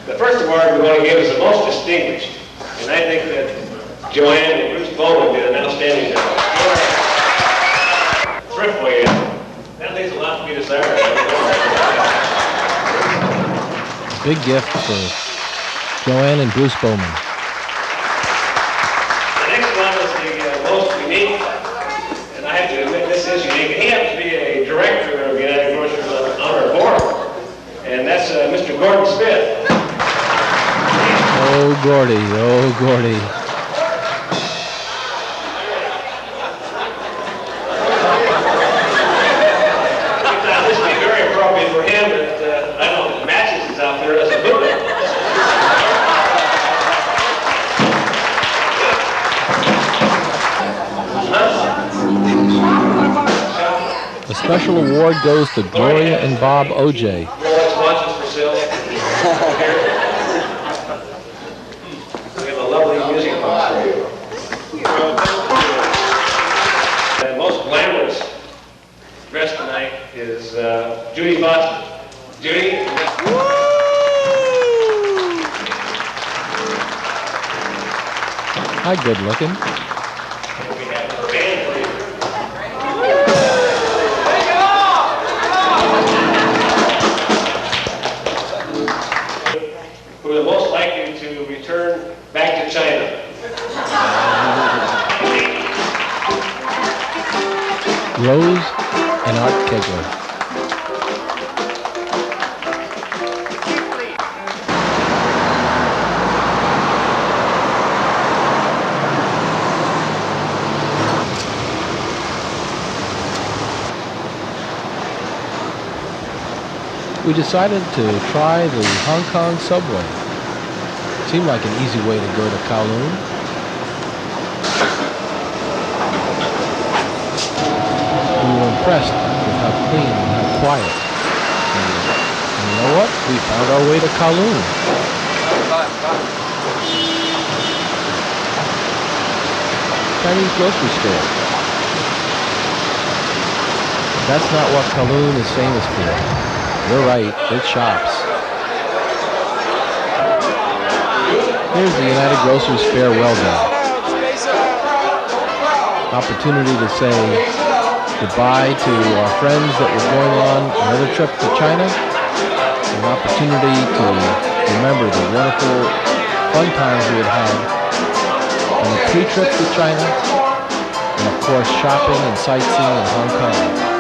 The first award we're going to give is the most distinguished, and I think that Joanne and Bruce Bowman did an outstanding job. Thriftway, that leaves a lot to be desired. Big gift for Joanne and Bruce Bowman. The next one is the most unique, and I have to admit this is unique. He happens to be a director of United Grocers on our board, and that's Mr. Gordon Smith. Oh, Gordy, oh, Gordy. I thought this would be very appropriate for him, but I don't know if Matches is out there as a movement. A special award goes to Gloria and Bob O.J. Rolex watches for sale. We have a lovely music box for you. The most glamorous dress tonight is Judy Boston. Judy? Hi, good looking. We have a band for you. Who are most likely to return back to China. Rose and Art Kegler. We decided to try the Hong Kong subway. Seemed like an easy way to go to Kowloon. We were impressed with how clean and how quiet. And you know what? We found our way to Kowloon. Chinese grocery store. That's not what Kowloon is famous for. You're right, it's shops. Here's the United Grocers farewell day. Opportunity to say goodbye to our friends that were going on another trip to China. An opportunity to remember the wonderful fun times we had had on the pre-trip to China, and of course shopping and sightseeing in Hong Kong.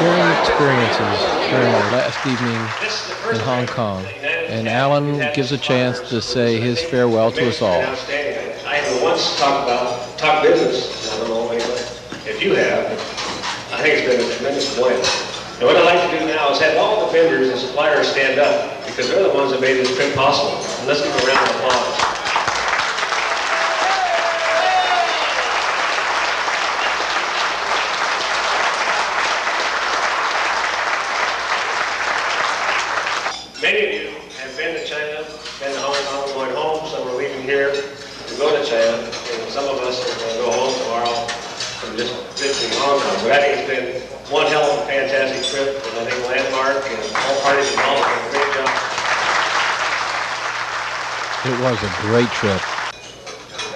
sharing experiences during our last evening in Hong Kong, and Alan gives a chance to say his farewell to us all. I haven't once talk business. I don't know if you have. I think it's been a tremendous blend. And what I'd like to do now is have all the vendors and suppliers stand up, because they're the ones that made this trip possible. And let's give them a round of applause. Many of you have been to China, been to Hong Kong, going home. Some are leaving here to go to China. And some of us are going to go home tomorrow from just visiting Hong Kong. But I think it's been one hell of a fantastic trip. And I think Landmark and all parties involved have done a great job. It was a great trip.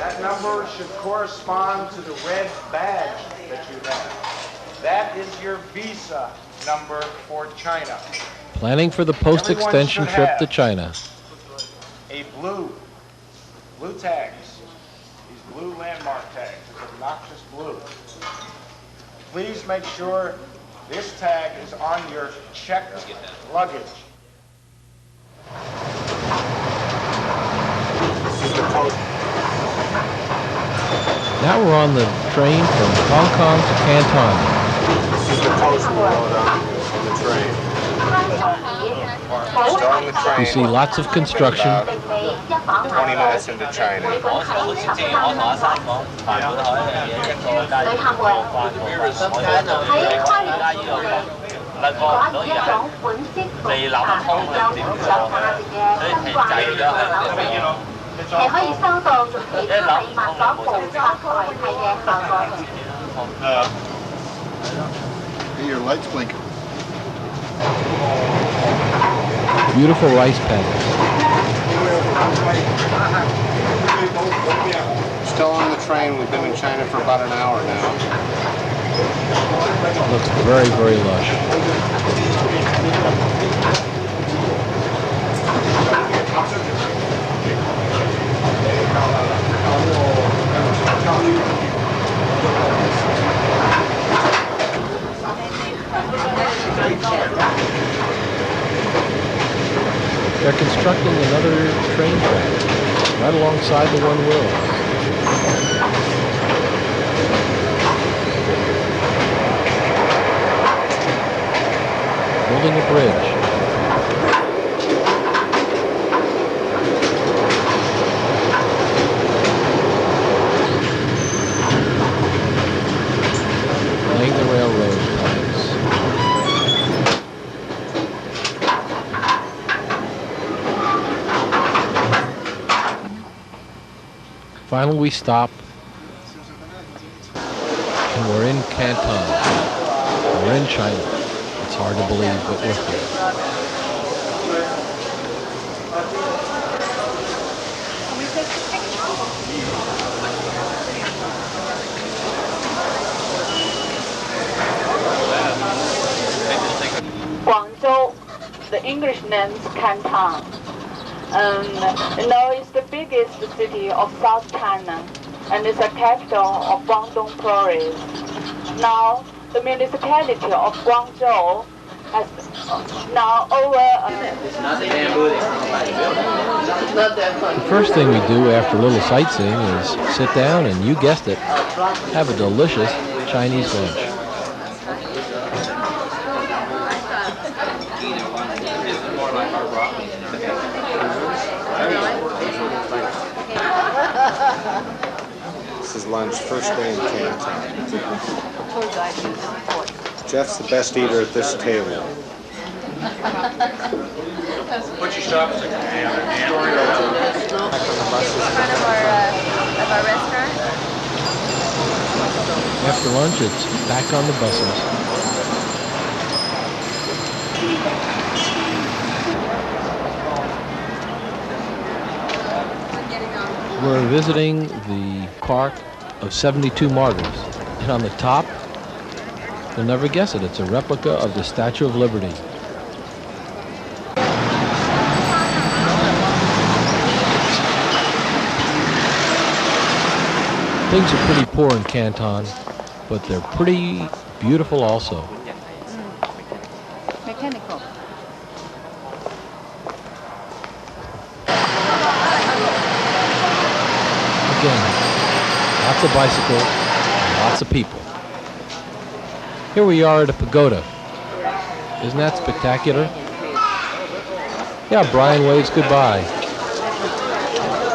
That number should correspond to the red badge that you have. That is your visa number for China. Planning for the post-extension trip to China. A blue tags. These blue landmark tags. It's obnoxious blue. Please make sure this tag is on your checked luggage. Now we're on the train from Hong Kong to Canton. This is the post we wrote on the train. Starting the train. We see lots of construction. 20 minutes into China. Hey, your light's blinking. Beautiful rice paddies. Still on the train. We've been in China for about an hour now. Looks very, very lush. They're constructing another train track right alongside the one we're on. Building a bridge. Laying the railroad ties. Finally, we stop, and we're in Canton. We're in China. It's hard to believe, but we're here. Guangzhou, the English name is Canton. It's the biggest city of South China, and it's the capital of Guangdong province. Now, the municipality of Guangzhou has now over. The first thing we do after a little sightseeing is sit down and, you guessed it, have a delicious Chinese lunch. This is lunch, first day in Canton. Jeff's the best eater at this table. What's your shop? In front of our restaurant. After lunch, it's back on the buses. We're visiting the park of 72 martyrs, and on the top, you'll never guess it, it's a replica of the Statue of Liberty. Things are pretty poor in Canton, but they're pretty beautiful also. mechanical. Again, lots of bicycles, and lots of people. Here we are at a pagoda. Isn't that spectacular? Yeah, Brian waves goodbye.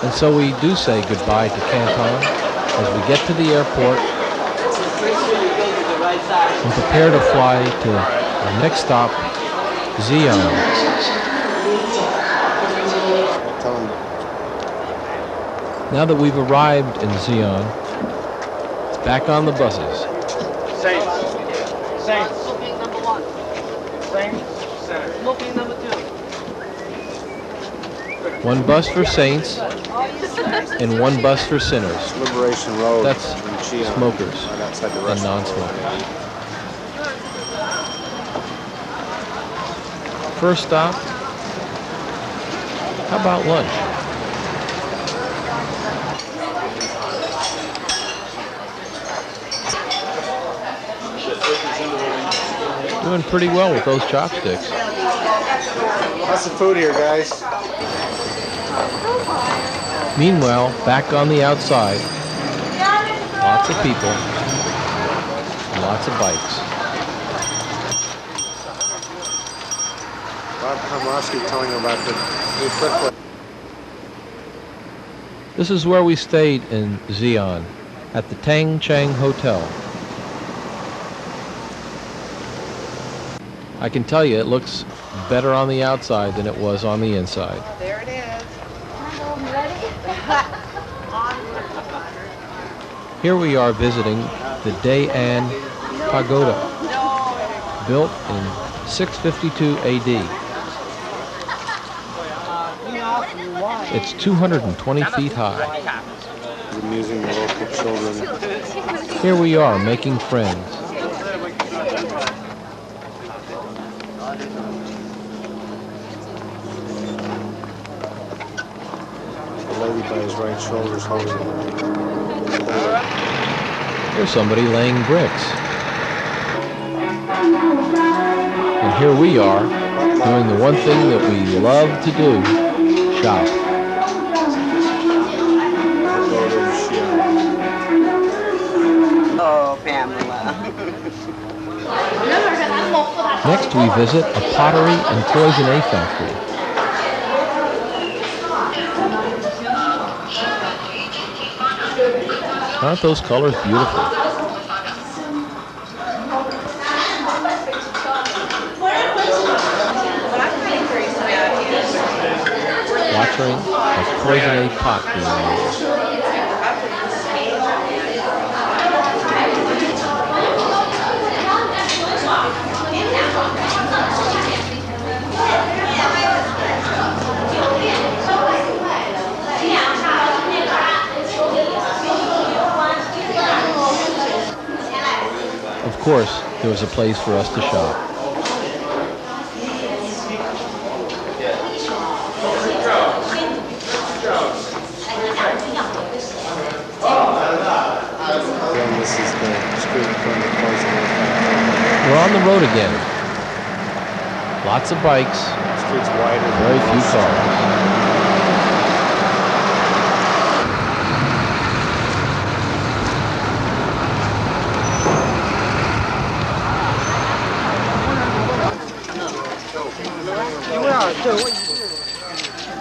And so we do say goodbye to Canton as we get to the airport and prepare to fly to our next stop, Xi'an. Now that we've arrived in Xi'an, it's back on the buses. Saints. Looking number 1. Saints, center. Looking number 2. One bus for saints and one bus for sinners. Liberation Road. That's in Xi'an, smokers right outside the and restaurant. non-smokers. First stop, how about lunch? Doing pretty well with those chopsticks. Lots of food here, guys. Meanwhile, back on the outside, lots of people, and lots of bikes. Bob Komorowski telling about the new footplate. This is where we stayed in Xi'an, at the Tang Chang Hotel. I can tell you it looks better on the outside than it was on the inside. There it is. Here we are visiting the Daean Pagoda, built in 652 AD. It's 220 feet high. Amusing the local children. Here we are making friends. The lady by his right shoulder is holding him. Here's somebody laying bricks. And here we are, doing the one thing that we love to do, shop. Oh, Pamela. Next we visit a pottery and cloisonne factory. Aren't those colors beautiful? Watching a cloisonne pot being made. Of course, there was a place for us to shop. Again, this is the street in front of the cloisonne factory. We're on the road again. Lots of bikes, Street's wider. very few cars.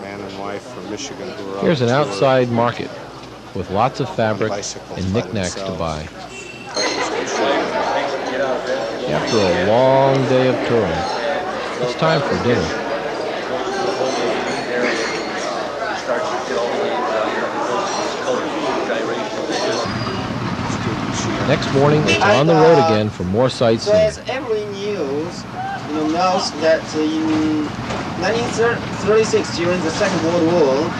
Man and wife from Michigan who are Here's an on tour. outside market with lots of fabric Bicycles and by knickknacks to buy. themselves. After a long day of touring, it's time for dinner. Next morning, it's on the road again for more sightseeing. There's every news, knows that in 1936, during the Second World War,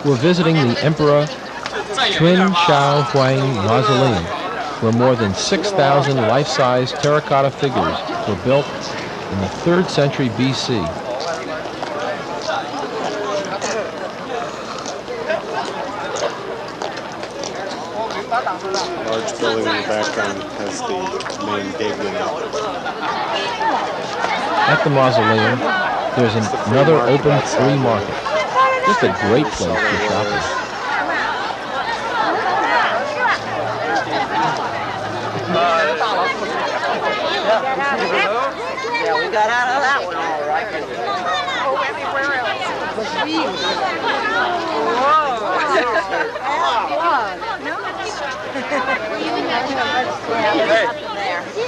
We're visiting the Emperor Qin Shao Huang Mausoleum, where more than 6,000 life-size terracotta figures were built in the 3rd century BC. Large building in the background has the main dig in it. At the mausoleum, there's another open free market. Just a great place for shopping. Yeah, we got out of that one all right. Oh, everywhere Hey,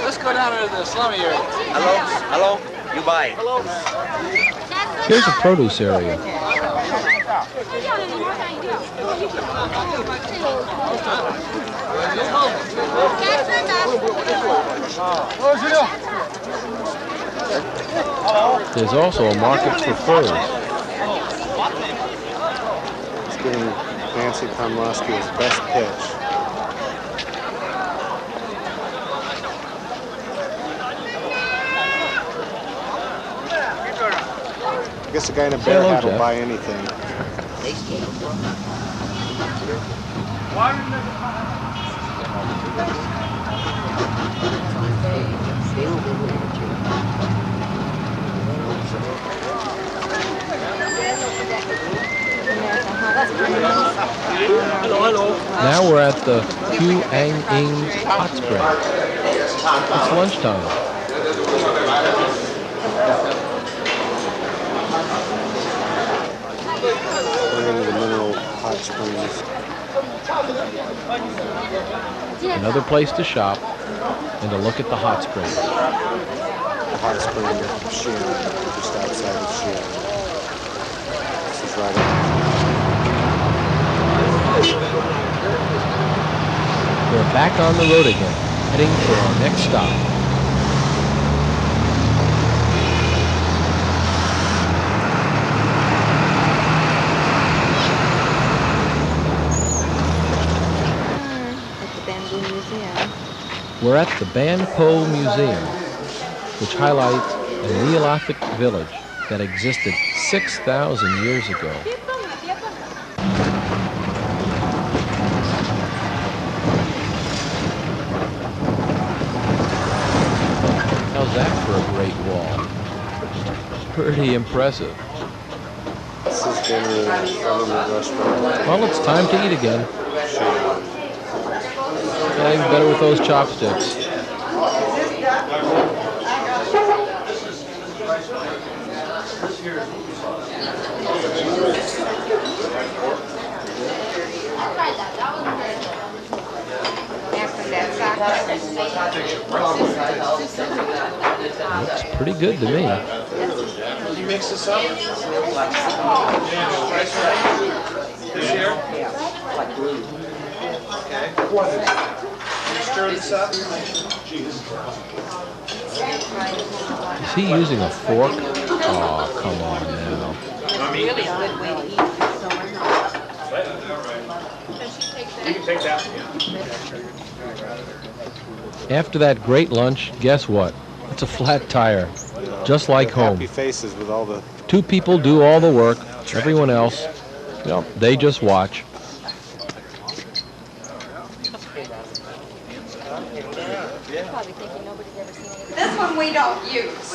let's go down into the slummy area. Hello? Hello? You buy. Hello? Here's a produce area. There's also a market for furs. It's giving Nancy Komlosky his best pitch. I guess a guy in a bear hat will buy anything. Now we're at the Q Ang Ing's hot spring. It's lunchtime. We're into the mineral hot springs. Another place to shop and to look at the hot springs. The hot spring of Sheeran, just outside of Sheeran. This is right up. We're back on the road again, heading for our next stop. We're at the Ban Po Museum, which highlights a Neolithic village that existed 6,000 years ago. How's that for a great wall? Pretty impressive. This is dinner at a government restaurant. Well, it's time to eat again. Getting better with those chopsticks. Looks pretty good to me. Can you mix this up? This here? Okay. Can you stir this up? Is he using a fork? Oh, come on now. Really a good way to eat for summer. You can take that. After that great lunch, guess what? It's a flat tire, just like home. Happy faces with all the... Two people do all the work, everyone else, well, they just watch. This one we don't use.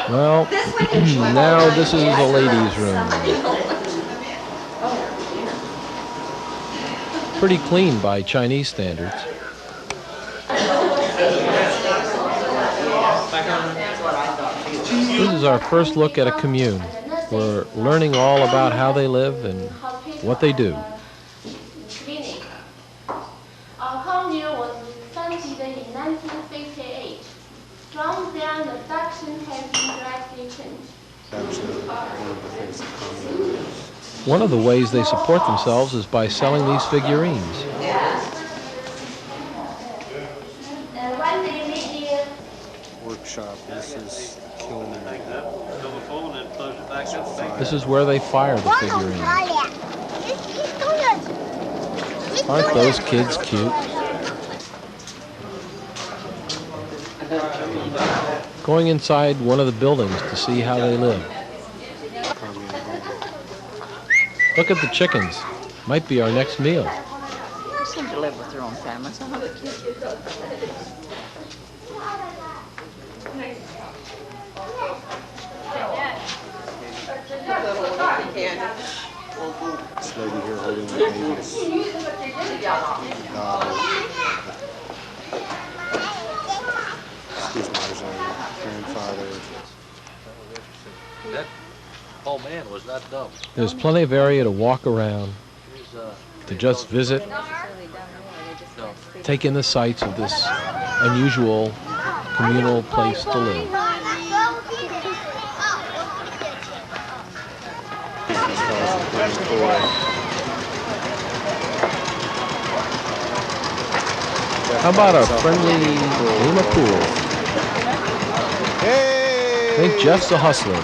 Well, now this is a ladies' room. Pretty clean by Chinese standards. This is our first look at a commune. We're learning all about how they live and what they do. Our commune was founded in 1958. From then, the section has been drastically changed. One of the ways they support themselves is by selling these figurines. Workshop. This is kiln. This is where they fire the figurines. Aren't those kids cute? Going inside one of the buildings to see how they live. Look at the chickens. Might be our next meal. They seem to live with their own families. I hope they This lady here holding the babies. Excuse my grandfather. That old man was not dumb. There's plenty of area to walk around, to just visit, take in the sights of this unusual communal place to live. How about a friendly Luna pool? Hey! I think Jeff's a hustler.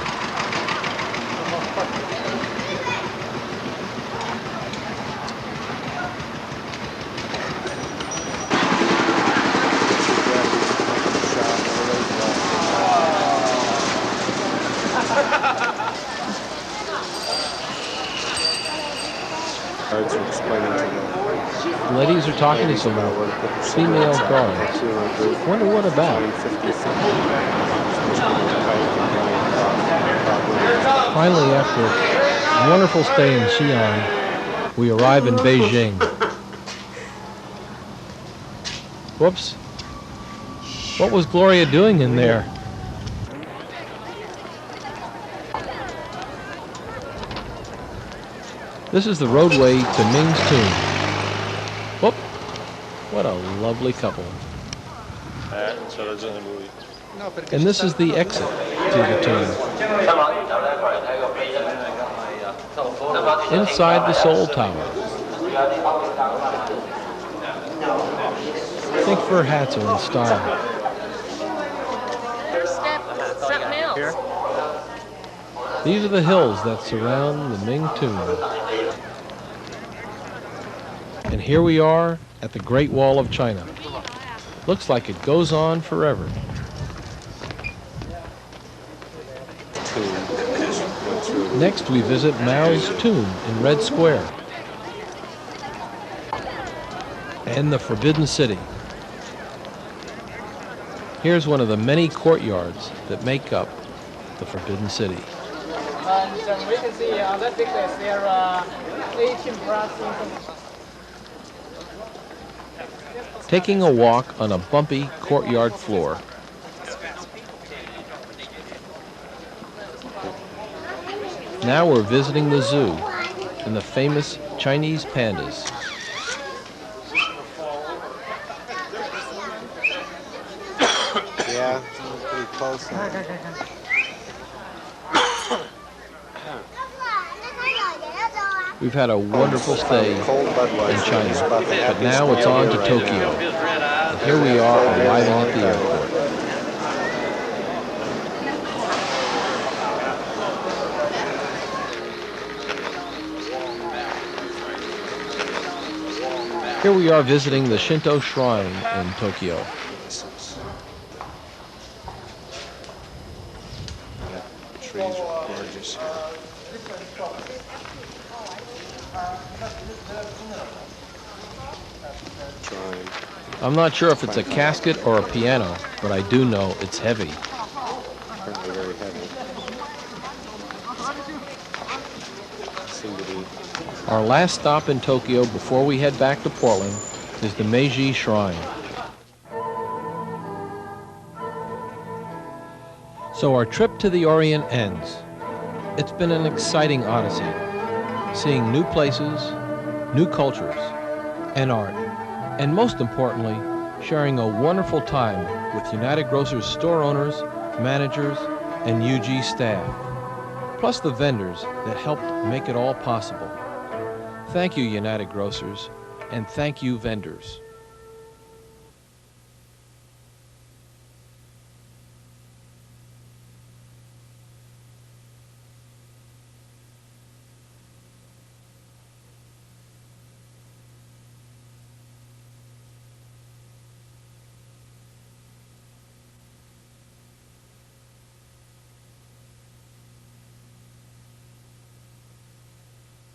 The ladies are talking to some female guards. Wonder what about? Finally, after a wonderful stay in Xi'an, we arrive in Beijing. Whoops. What was Gloria doing in there? This is the roadway to Ming's tomb. Whoop! What a lovely couple. And this is the exit to the tomb. Inside the Seoul Tower. I think fur hats are in style. First step, something else. These are the hills that surround the Ming tomb. And here we are at the Great Wall of China. Looks like it goes on forever. Next we visit Mao's tomb in Red Square. And the Forbidden City. Here's one of the many courtyards that make up the Forbidden City. And we can see on that picture there are 18 brass instruments. Taking a walk on a bumpy courtyard floor. Now we're visiting the zoo and the famous Chinese pandas. Yeah, pretty close. We've had a wonderful stay in China, but now it's on to Tokyo. And here we are arriving at the airport. Here we are visiting the Shinto shrine in Tokyo. The trees are gorgeous here. I'm not sure if it's a casket or a piano, but I do know it's heavy. Apparently very heavy. Seem to be. Our last stop in Tokyo before we head back to Portland is the Meiji Shrine. So our trip to the Orient ends. It's been an exciting odyssey, seeing new places, new cultures, and art. And most importantly, sharing a wonderful time with United Grocers store owners, managers, and UG staff, plus the vendors that helped make it all possible. Thank you, United Grocers, and thank you, vendors.